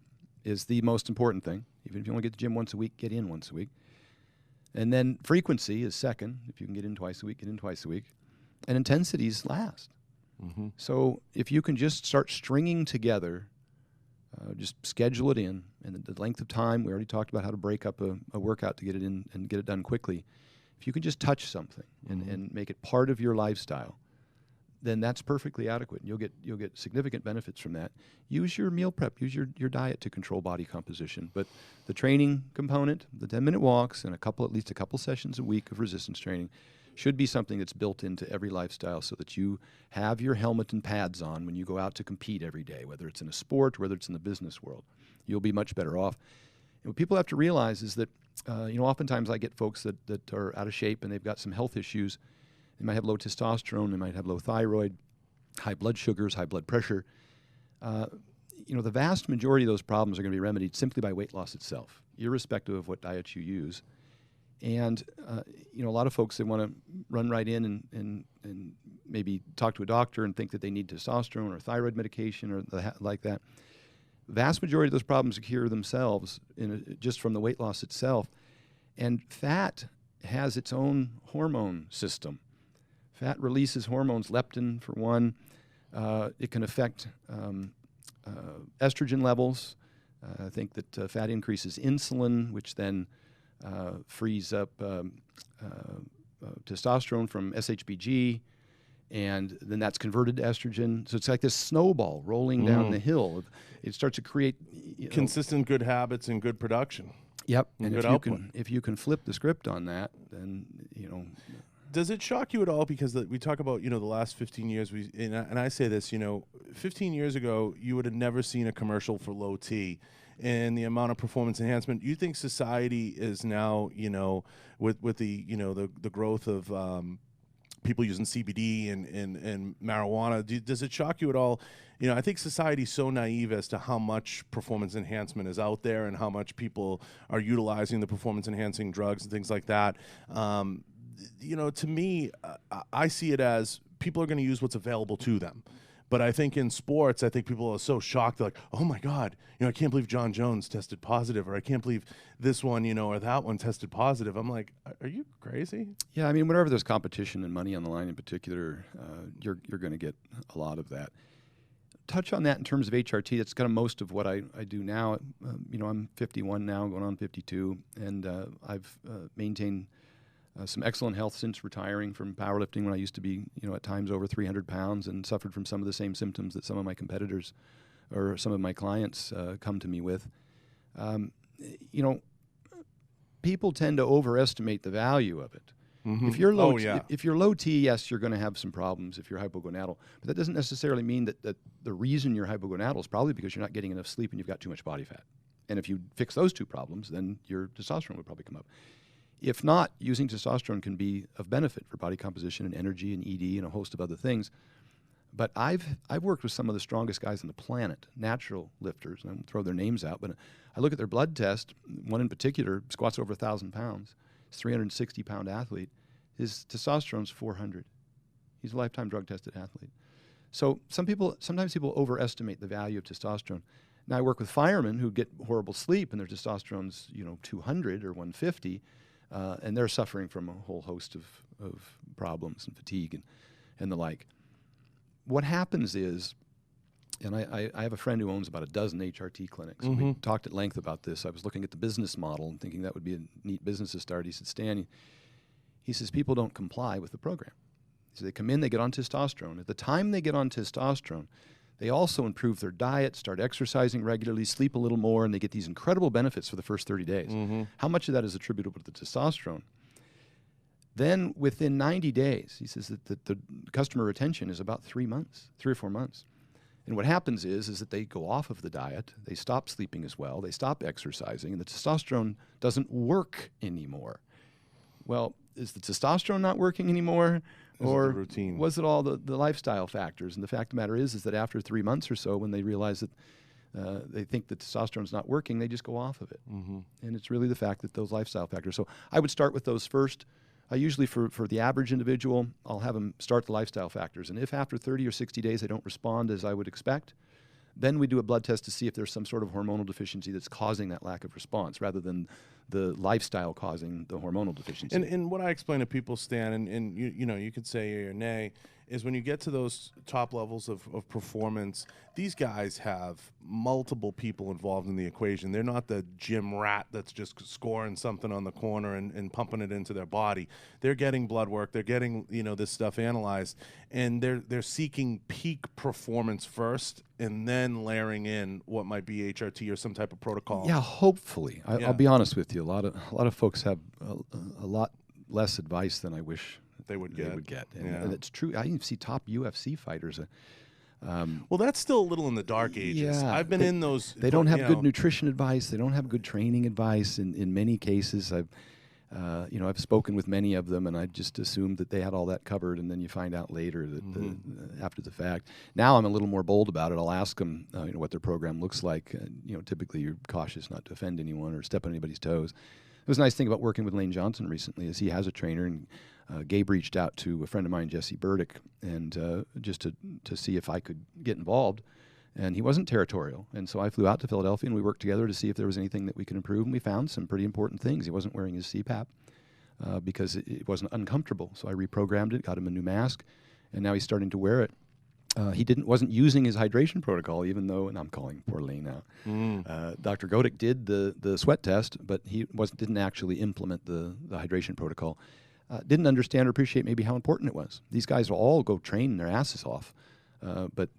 is the most important thing. Even if you only get to the gym once a week, get in once a week. And then frequency is second. If you can get in twice a week, get in twice a week. And intensity is last. So if you can just start stringing together, just schedule it in, and the length of time, we already talked about how to break up a workout to get it in and get it done quickly. If you can just touch something and make it part of your lifestyle, then that's perfectly adequate. You'll get significant benefits from that. Use your meal prep, use your diet to control body composition. But the training component, the 10-minute walks, and at least a couple sessions a week of resistance training should be something that's built into every lifestyle, so that you have your helmet and pads on when you go out to compete every day, whether it's in a sport, whether it's in the business world. You'll be much better off. And what people have to realize is that, you know, oftentimes I get folks that are out of shape and they've got some health issues. They might have low testosterone, they might have low thyroid, high blood sugars, high blood pressure. You know, the vast majority of those problems are going to be remedied simply by weight loss itself, irrespective of what diet you use. And, you know, a lot of folks, they want to run right in and maybe talk to a doctor and think that they need testosterone or thyroid medication or like that. The vast majority of those problems cure themselves just from the weight loss itself. And fat has its own hormone system. Fat releases hormones, leptin for one. It can affect estrogen levels. I think that fat increases insulin, which then frees up testosterone from SHBG, and then that's converted to estrogen. So it's like this snowball rolling down the hill. It starts to create consistent good habits and good production. Yep. And good if you can flip the script on that, then, you know. Does it shock you at all? Because we talk about, you know, the last 15 years, and I say this, you know, 15 years ago, you would have never seen a commercial for low T, and the amount of performance enhancement. You think society is now, you know, with the, you know, the growth of people using CBD and marijuana, does it shock you at all? You know, I think society's so naive as to how much performance enhancement is out there and how much people are utilizing the performance enhancing drugs and things like that. to me, I see it as people are going to use what's available to them. But I think in sports, I think people are so shocked. They're like, oh, my God, I can't believe John Jones tested positive, or I can't believe this one, or that one tested positive. I'm like, are you crazy? Yeah, I mean, whenever there's competition and money on the line in particular, you're going to get a lot of that. Touch on that in terms of HRT. That's kind of most of what I do now. I'm 51 now, going on 52, and I've maintained some excellent health since retiring from powerlifting when I used to be, at times over 300 pounds and suffered from some of the same symptoms that some of my competitors or some of my clients come to me with. People tend to overestimate the value of it. Mm-hmm. If you're low, if you're low T, yes, you're going to have some problems if you're hypogonadal. But that doesn't necessarily mean that the reason you're hypogonadal is probably because you're not getting enough sleep and you've got too much body fat. And if you fix those two problems, then your testosterone would probably come up. If not, using testosterone can be of benefit for body composition and energy and ED and a host of other things. But I've worked with some of the strongest guys on the planet, natural lifters, and I won't throw their names out, but I look at their blood test. One in particular squats over 1,000 pounds. He's a 360-pound athlete. His testosterone's 400. He's a lifetime drug-tested athlete. So sometimes people overestimate the value of testosterone. Now I work with firemen who get horrible sleep and their testosterone's 200 or 150. And they're suffering from a whole host of problems and fatigue and the like. What happens is, and I have a friend who owns about a dozen HRT clinics. Mm-hmm. We talked at length about this. I was looking at the business model and thinking that would be a neat business to start. He said, Stan, he says, people don't comply with the program. So they come in, they get on testosterone. At the time they get on testosterone, they also improve their diet, start exercising regularly, sleep a little more, and they get these incredible benefits for the first 30 days. Mm-hmm. How much of that is attributable to the testosterone? Then within 90 days, he says that the customer retention is about 3 or 4 months. And what happens is that they go off of the diet, they stop sleeping as well, they stop exercising, and the testosterone doesn't work anymore. Well, is the testosterone not working anymore? Or was it all the lifestyle factors? And the fact of the matter is that after 3 months or so, when they realize that they think that testosterone's not working, they just go off of it. Mm-hmm. And it's really the fact that those lifestyle factors. So I would start with those first. I usually, for the average individual, I'll have them start the lifestyle factors. And if after 30 or 60 days they don't respond as I would expect, then we do a blood test to see if there's some sort of hormonal deficiency that's causing that lack of response rather than the lifestyle causing the hormonal deficiency. And what I explain to people, Stan, and you could say yea or nay, is when you get to those top levels of performance, these guys have multiple people involved in the equation. They're not the gym rat that's just scoring something on the corner and pumping it into their body. They're getting blood work. They're getting this stuff analyzed, and they're seeking peak performance first, and then layering in what might be HRT or some type of protocol. Yeah, hopefully. I'll be honest with you. A lot of folks have a lot less advice than I wish they would get. And it's true. I even see top UFC fighters. Well, that's still a little in the dark ages. Yeah, I've been in those. They don't have good nutrition advice. They don't have good training advice. In many cases, I've spoken with many of them, and I just assumed that they had all that covered, and then you find out later that after the fact. Now I'm a little more bold about it. I'll ask them, what their program looks like. Typically you're cautious not to offend anyone or step on anybody's toes. It was a nice thing about working with Lane Johnson recently is he has a trainer, and Gabe reached out to a friend of mine, Jesse Burdick, and just to see if I could get involved. And he wasn't territorial. And so I flew out to Philadelphia, and we worked together to see if there was anything that we could improve. And we found some pretty important things. He wasn't wearing his CPAP because it wasn't uncomfortable. So I reprogrammed it, got him a new mask, and now he's starting to wear it. He wasn't using his hydration protocol, even though, and I'm calling poor Lane out. Dr. Godick did the sweat test, but he didn't actually implement the hydration protocol. Didn't understand or appreciate maybe how important it was. These guys will all go train their asses off, but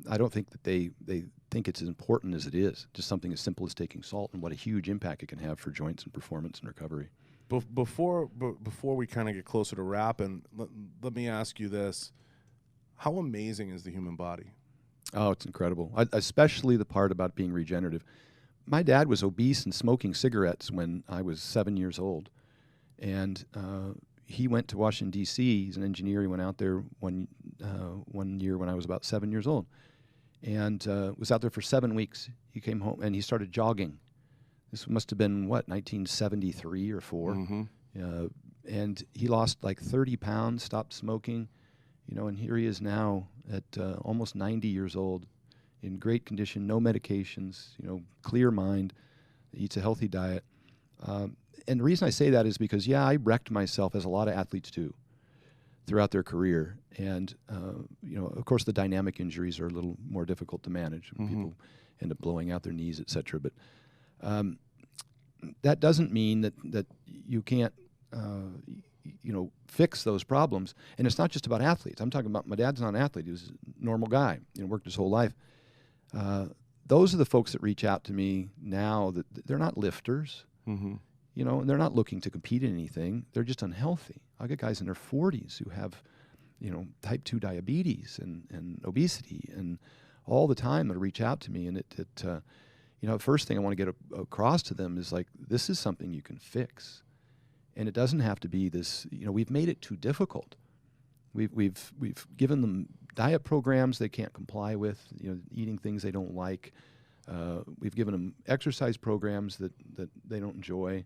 I don't think that they think it's as important as it is. Just something as simple as taking salt and what a huge impact it can have for joints and performance and recovery. Before we kind of get closer to wrapping, let me ask you this. How amazing is the human body? Oh, it's incredible, especially the part about being regenerative. My dad was obese and smoking cigarettes when I was 7 years old. And he went to Washington, D.C. He's an engineer. He went out there one year when I was about 7 years old. And was out there for 7 weeks. He came home, and he started jogging. This must have been, 1973 or 4. Mm-hmm. and he lost like 30 pounds, stopped smoking, and here he is now at almost 90 years old, in great condition, no medications, clear mind, eats a healthy diet. And the reason I say that is because, I wrecked myself, as a lot of athletes do, throughout their career. And, of course, the dynamic injuries are a little more difficult to manage. Mm-hmm. People end up blowing out their knees, et cetera. But that doesn't mean that you can't, fix those problems. And it's not just about athletes. I'm talking about, my dad's not an athlete. He was a normal guy, worked his whole life. Those are the folks that reach out to me now that they're not lifters, Mm-hmm. and they're not looking to compete in anything. They're just unhealthy. I get guys in their 40s who have, type 2 diabetes and obesity, and all the time they'll reach out to me. And the first thing I want to get across to them is like, this is something you can fix. And it doesn't have to be this, we've made it too difficult. We've given them diet programs they can't comply with, eating things they don't like. We've given them exercise programs that they don't enjoy.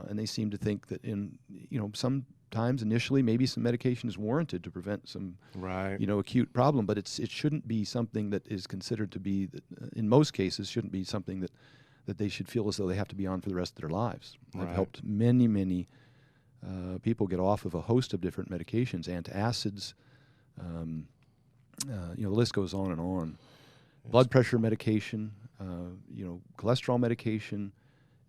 And they seem to think that sometimes initially maybe some medication is warranted to prevent some, acute problem, but it shouldn't be something that is considered to be, in most cases, shouldn't be something that they should feel as though they have to be on for the rest of their lives. Right. I've helped many people get off of a host of different medications, antacids, the list goes on and on. Yes. Blood pressure medication, cholesterol medication,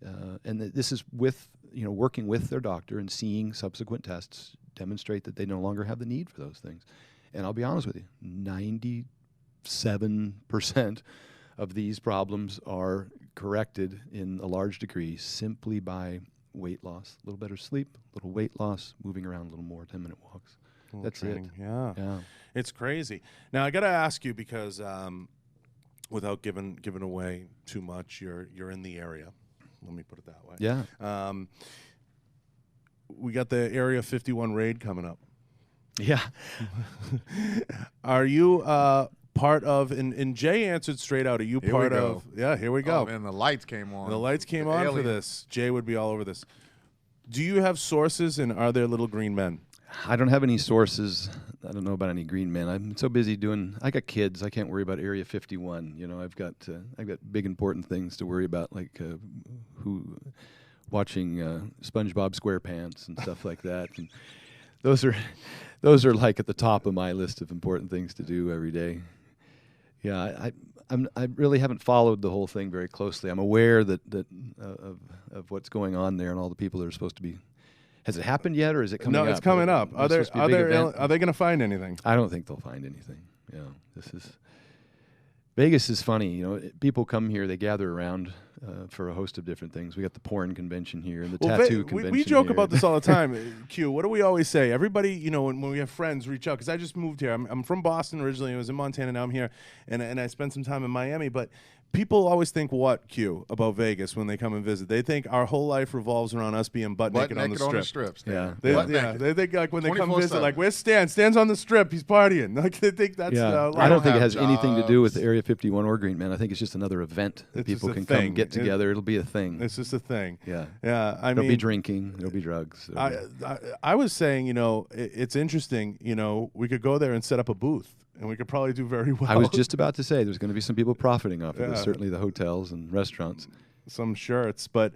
and this is with, working with their doctor and seeing subsequent tests demonstrate that they no longer have the need for those things. And I'll be honest with you, 97% of these problems are corrected in a large degree simply by weight loss. A little better sleep, a little weight loss, moving around a little more, 10-minute walks. That's training. it. Yeah. It's crazy. Now, I got to ask you, because without giving away too much, you're in the area. Let me put it that way. Yeah. We got the Area 51 raid coming up. Yeah. Are you part of, and Jay answered straight out, are you part of? Yeah, here we go. Oh, and the lights came on. The lights came on for this. Jay would be all over this. Do you have sources, and are there little green men? I don't have any sources. I don't know about any green men. I'm so busy I got kids. I can't worry about Area 51. I've got big important things to worry about, like watching SpongeBob SquarePants and stuff like that. And those are like at the top of my list of important things to do every day. Yeah, I really haven't followed the whole thing very closely. I'm aware that of what's going on there and all the people that are supposed to be. Has it happened yet, or is it coming up? No, it's coming up. Are they going to find anything? I don't think they'll find anything. Vegas is funny. People come here, they gather around for a host of different things. We got the porn convention here and the tattoo convention. We joke here. about this all the time. Q, what do we always say? Everybody, when we have friends reach out, because I just moved here. I'm from Boston originally. I was in Montana. Now I'm here, and I spent some time in Miami. But people always think what, Q, about Vegas when they come and visit? They think our whole life revolves around us being butt naked on the strip. Strips. Yeah. They think like when they come visit, like, where's Stan? Stan's on the strip. He's partying. Like they think that's. I don't think it has anything to do with Area 51 or Green Man. I think it's just another event that people can come get together. It'll be a thing. It's just a thing. Yeah. There'll be drinking. There'll be drugs. I was saying, it's interesting. We could go there and set up a booth, and we could probably do very well. I was just about to say there's going to be some people profiting off of this. Certainly the hotels and restaurants. Some shirts, but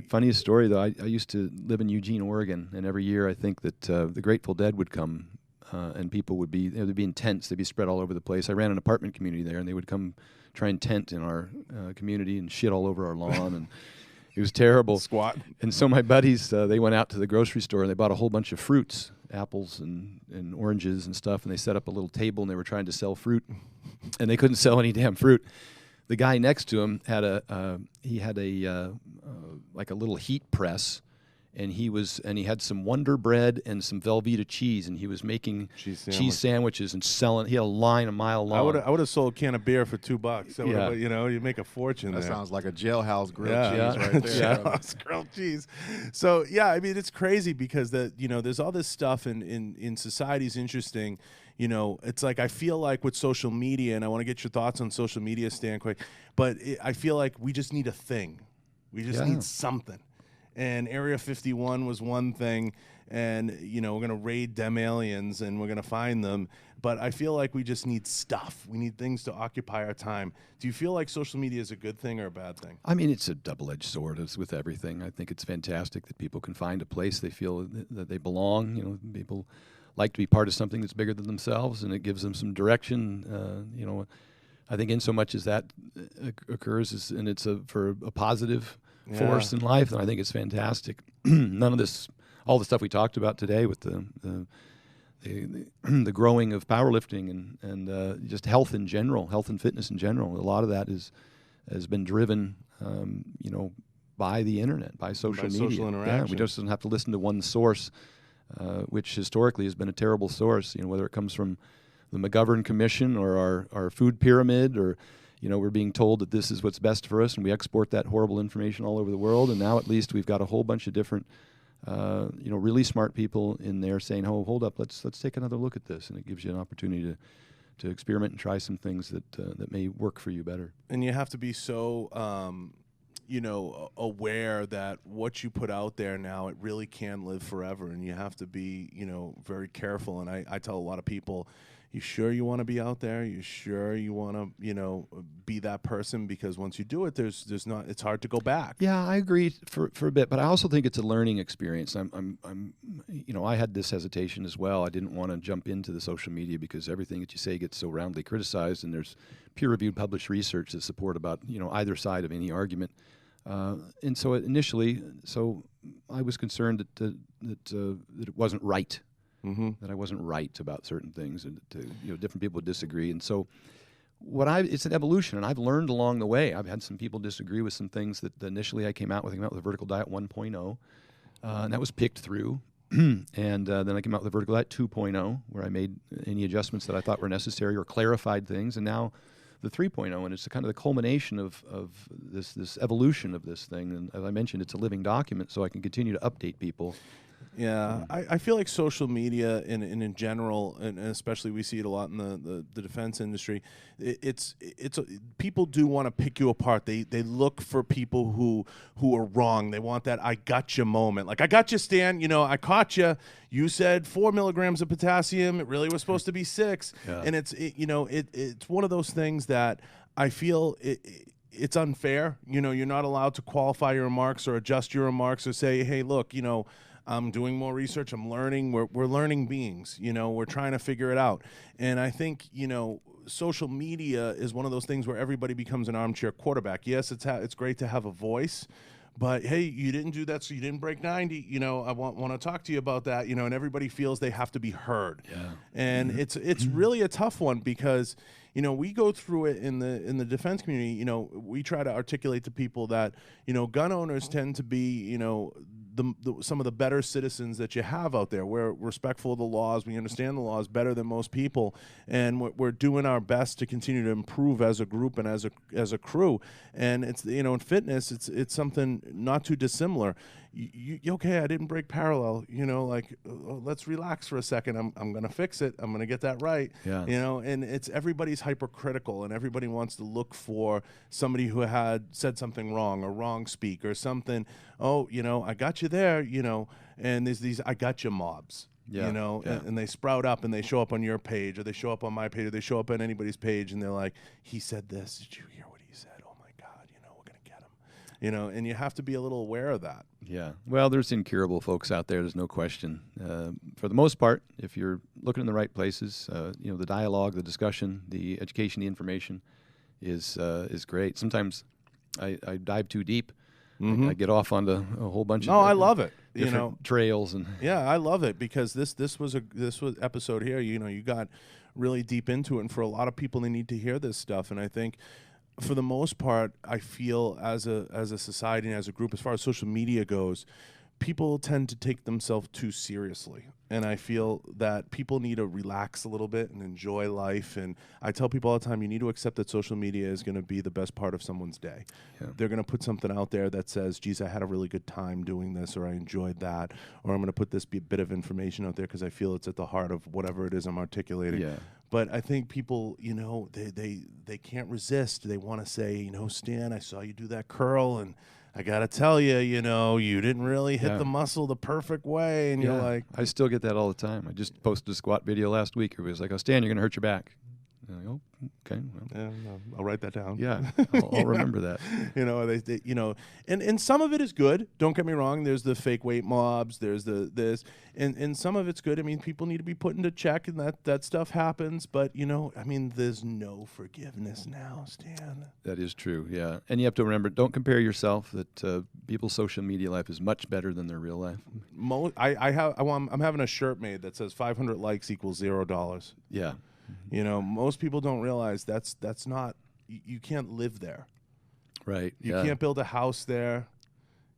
funniest story though. I used to live in Eugene, Oregon, and every year I think that the Grateful Dead would come, and people would be they'd be in tents. They'd be spread all over the place. I ran an apartment community there, and they would come try and tent in our community and shit all over our lawn, and it was terrible. Squat. And so my buddies, they went out to the grocery store and they bought a whole bunch of fruits, apples and oranges and stuff, and they set up a little table and they were trying to sell fruit, and they couldn't sell any damn fruit. The guy next to him had like a little heat press, and he had some Wonder Bread and some Velveeta cheese, and he was making cheese sandwiches and selling. He had a line a mile long. I would have sold a can of beer for $2. You make a fortune. That there. Sounds like a jailhouse grilled cheese right there. Jailhouse grilled cheese. So it's crazy because there's all this stuff in society's interesting. It's like I feel like with social media, and I want to get your thoughts on social media, Stan, quick. But I feel like we just need a thing. We just need something. and Area 51 was one thing, and we're going to raid them aliens and we're going to find them. But I feel like we just need stuff. We need things to occupy our time. Do you feel like social media is a good thing or a bad thing? I mean, it's a double-edged sword as with everything. I think it's fantastic that people can find a place they feel that they belong. People like to be part of something that's bigger than themselves, and it gives them some direction. I think in so much as that occurs, and it's for a positive force in life, then I think it's fantastic. None of this, all the stuff we talked about today with the growing of powerlifting and just health in general, health and fitness in general, a lot of that has been driven, by the internet, by social media. Social interaction. Yeah, we just don't have to listen to one source, which historically has been a terrible source. Whether it comes from the McGovern Commission or our food pyramid, or we're being told that this is what's best for us, and we export that horrible information all over the world. And now at least we've got a whole bunch of different, really smart people in there saying, "Oh, hold up, let's take another look at this," and it gives you an opportunity to experiment and try some things that may work for you better. And you have to be so aware that what you put out there now, it really can live forever, and you have to be, very careful. And I tell a lot of people, you sure you want to be out there? You sure you want to, be that person? Because once you do it, it's hard to go back. Yeah, I agree for a bit, but I also think it's a learning experience. I had this hesitation as well. I didn't want to jump into the social media because everything that you say gets so roundly criticized, and there's peer-reviewed published research that support about, either side of any argument. And so initially, I was concerned that it wasn't right. Mm-hmm. That I wasn't right about certain things, and different people would disagree. And so, it's an evolution, and I've learned along the way. I've had some people disagree with some things that initially I came out with a vertical diet 1.0, and that was picked through. And then I came out with a vertical diet 2.0, where I made any adjustments that I thought were necessary or clarified things, and now the 3.0, and it's kind of the culmination of this evolution of this thing. And as I mentioned, it's a living document, so I can continue to update people. Yeah, I feel like social media in general, and especially we see it a lot in the defense industry, people do want to pick you apart. They look for people who are wrong. They want that "I got you" moment. Like, "I got you, Stan. I caught you. You said 4 milligrams of potassium. It really was supposed to be 6." Yeah. And it's one of those things that I feel it's unfair. You're not allowed to qualify your remarks or adjust your remarks or say, "Hey, look, I'm doing more research. I'm learning. We're learning beings. We're trying to figure it out." And I think, social media is one of those things where everybody becomes an armchair quarterback. Yes, it's great to have a voice, but hey, you didn't do that, so you didn't break 90. I want to talk to you about that. And everybody feels they have to be heard. Yeah. And it's really a tough one because we go through it in the defense community. We try to articulate to people that gun owners tend to be some of the better citizens that you have out there. We're respectful of the laws. We understand the laws better than most people, and we're doing our best to continue to improve as a group and as a crew. And it's in fitness, it's something not too dissimilar. Okay, I didn't break parallel. Let's relax for a second. I'm gonna fix it. I'm gonna get that right. Yeah. And it's everybody's hypercritical, and everybody wants to look for somebody who had said something wrong or wrong speak or something. Oh, I got you there. And there's these "I got you" mobs. Yeah. And they sprout up and they show up on your page, or they show up on my page, or they show up on anybody's page, and they're like, "He said this. Did you hear what he said? Oh my God, we're gonna get him." And you have to be a little aware of that. Yeah. Well, there's incurable folks out there. There's no question. For the most part, if you're looking in the right places, the dialogue, the discussion, the education, the information is great. Sometimes I dive too deep. Mm-hmm. I get off onto a whole bunch of I love it. Trails and I love it because this was episode here. You got really deep into it, and for a lot of people, they need to hear this stuff. And I think, for the most part, I feel as a society and as a group, as far as social media goes, people tend to take themselves too seriously. And I feel that people need to relax a little bit and enjoy life. And I tell people all the time, you need to accept that social media is going to be the best part of someone's day. Yeah. They're going to put something out there that says, "Geez, I had a really good time doing this," or "I enjoyed that," or "I'm going to put this bit of information out there because I feel it's at the heart of whatever it is I'm articulating." Yeah. But I think people, they can't resist. They want to say, "Stan, I saw you do that curl, and I gotta tell you, you didn't really hit Yeah. the muscle the perfect way, and you're like, I still get that all the time. I just posted a squat video last week. Everybody was like, "Oh, Stan, you're going to hurt your back." And I go, "Oh, okay, well, yeah, no, I'll write that down. yeah, I'll remember that." And some of it is good. Don't get me wrong. There's the fake weight mobs. There's this, and some of it's good. I mean, people need to be put into check, and that stuff happens. But there's no forgiveness now, Stan. That is true, yeah. And you have to remember, don't compare yourself. That people's social media life is much better than their real life. I'm having a shirt made that says 500 likes equals $0. Yeah. Most people don't realize that's not. You can't live there. Right. You can't build a house there.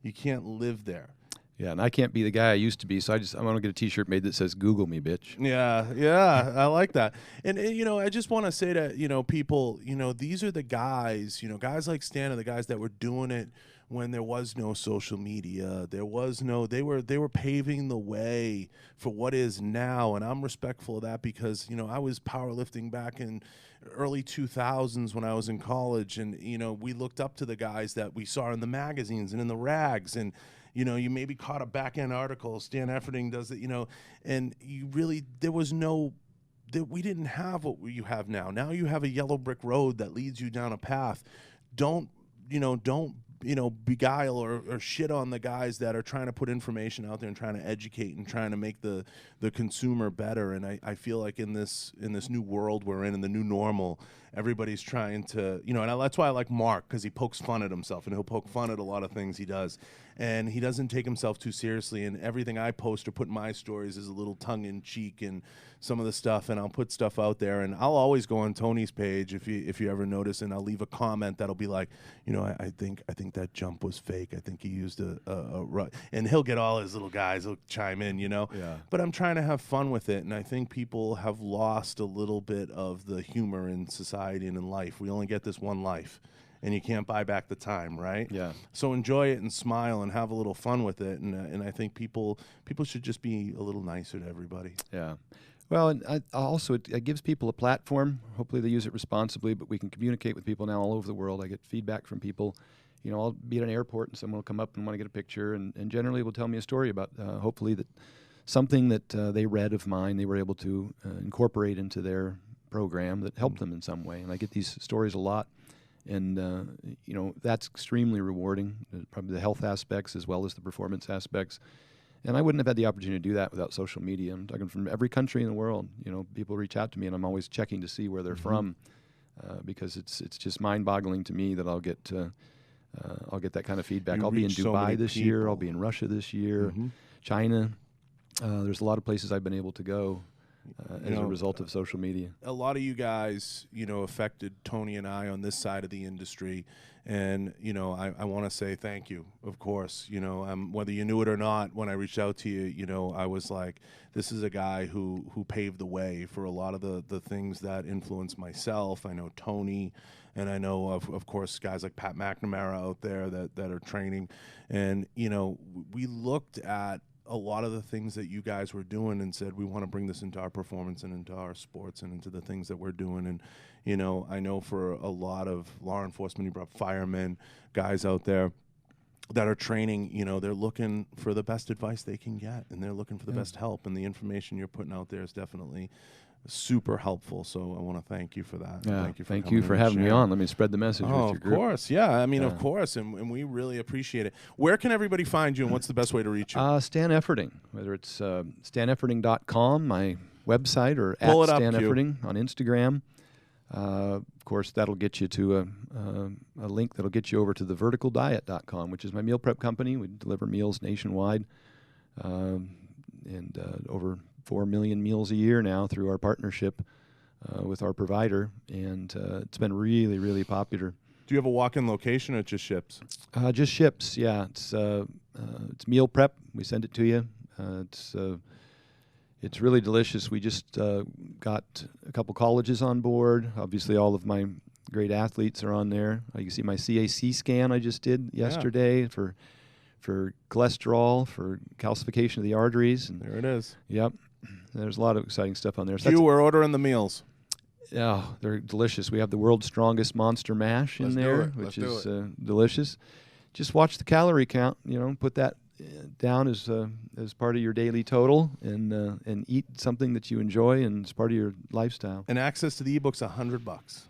You can't live there. Yeah, and I can't be the guy I used to be, so I want to get a T-shirt made that says "Google me, bitch." Yeah, I like that. And I just want to say to people, these are the guys, guys like Stan are the guys that were doing it when there was no social media. They were paving the way for what is now, and I'm respectful of that because I was powerlifting back in early 2000s when I was in college, and we looked up to the guys that we saw in the magazines and in the rags, and you maybe caught a back end article. Stan Efferding does it, and we didn't have what you have now. Now you have a yellow brick road that leads you down a path. Don't beguile or shit on the guys that are trying to put information out there and trying to educate and trying to make the consumer better. And I feel like in this new world we're in the new normal, everybody's trying to, and that's why I like Mark, because he pokes fun at himself, and he'll poke fun at a lot of things he does. And he doesn't take himself too seriously, and everything I post or put in my stories is a little tongue-in-cheek and some of the stuff, and I'll put stuff out there, and I'll always go on Tony's page if you ever notice, and I'll leave a comment that'll be like, I think that jump was fake. I think he used and he'll get all his little guys, he'll chime in, Yeah. But I'm trying to have fun with it, and I think people have lost a little bit of the humor in society and in life. We only get this one life, and you can't buy back the time, right? Yeah. So enjoy it and smile and have a little fun with it, and I think people should just be a little nicer to everybody. Yeah. Well, and it gives people a platform. Hopefully they use it responsibly, but we can communicate with people now all over the world. I get feedback from people. I'll be at an airport and someone will come up and want to get a picture, and generally will tell me a story about hopefully that something that they read of mine they were able to incorporate into their program that helped them in some way. And I get these stories a lot. And, that's extremely rewarding, probably the health aspects as well as the performance aspects. And I wouldn't have had the opportunity to do that without social media. I'm talking from every country in the world. People reach out to me, and I'm always checking to see where they're from, because it's just mind-boggling to me that I'll get that kind of feedback. I'll be in Dubai this year. I'll be in Russia this year, China. There's a lot of places I've been able to go as a result of social media. A lot of you guys, affected Tony and I on this side of the industry. And, I want to say thank you, of course. Whether you knew it or not, when I reached out to you, I was like, this is a guy who paved the way for a lot of the things that influenced myself. I know Tony, and I know, of course, guys like Pat McNamara out there that are training. And, we looked at a lot of the things that you guys were doing and said, we want to bring this into our performance and into our sports and into the things that we're doing. And, I know for a lot of law enforcement, you brought firemen, guys out there that are training, they're looking for the best advice they can get, and they're looking for the best help. And the information you're putting out there is definitely super helpful. So I want to thank you for that. Yeah, Thank you for having me on. Let me spread the message with your group. Of course. Yeah. Of course. And we really appreciate it. Where can everybody find you, and what's the best way to reach you? Stan Efferding, whether it's stanefferding.com, my website, or Pull at it up, Stan Q. Efferding on Instagram. Of course, that'll get you to a link that'll get you over to theverticaldiet.com, which is my meal prep company. We deliver meals nationwide, and over 4 million meals a year now through our partnership with our provider, and it's been really, really popular. Do you have a walk-in location, or it just ships? Just ships, yeah. It's meal prep. We send it to you. It's really delicious. We just got a couple colleges on board. Obviously, all of my great athletes are on there. You can see my CAC scan I just did yesterday for cholesterol, for calcification of the arteries. And there it is. Yep. There's a lot of exciting stuff on there. So we're ordering the meals. Yeah, they're delicious. We have the world's strongest monster mash in there, which is delicious. just watch the calorie count. Put that down as part of your daily total, and eat something that you enjoy and as part of your lifestyle. And access to the ebook's $100.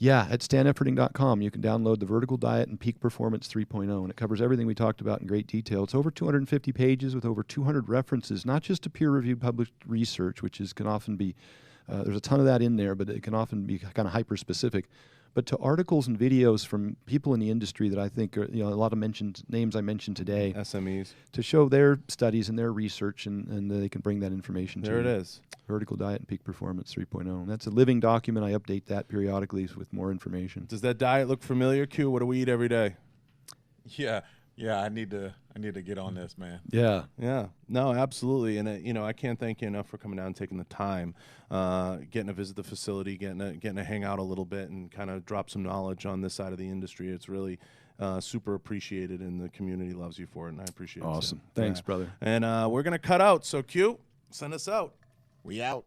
Yeah, at stanefferding.com, you can download the Vertical Diet and Peak Performance 3.0, and it covers everything we talked about in great detail. It's over 250 pages with over 200 references, not just to peer-reviewed published research, which can often be, there's a ton of that in there, but it can often be kind of hyper-specific, but to articles and videos from people in the industry that I think are, a lot of names I mentioned today. SMEs. To show their studies and their research, and they can bring that information to you. There it is. Vertical Diet and Peak Performance 3.0. That's a living document. I update that periodically with more information. Does that diet look familiar, Q? What do we eat every day? Yeah. I need to get on this, man. Yeah. Yeah. No, absolutely. And I can't thank you enough for coming down and taking the time, getting to visit the facility, getting to hang out a little bit and kind of drop some knowledge on this side of the industry. It's really super appreciated, and the community loves you for it, and I appreciate it. Awesome. Thanks, brother. And we're going to cut out. So, Q, send us out. We out.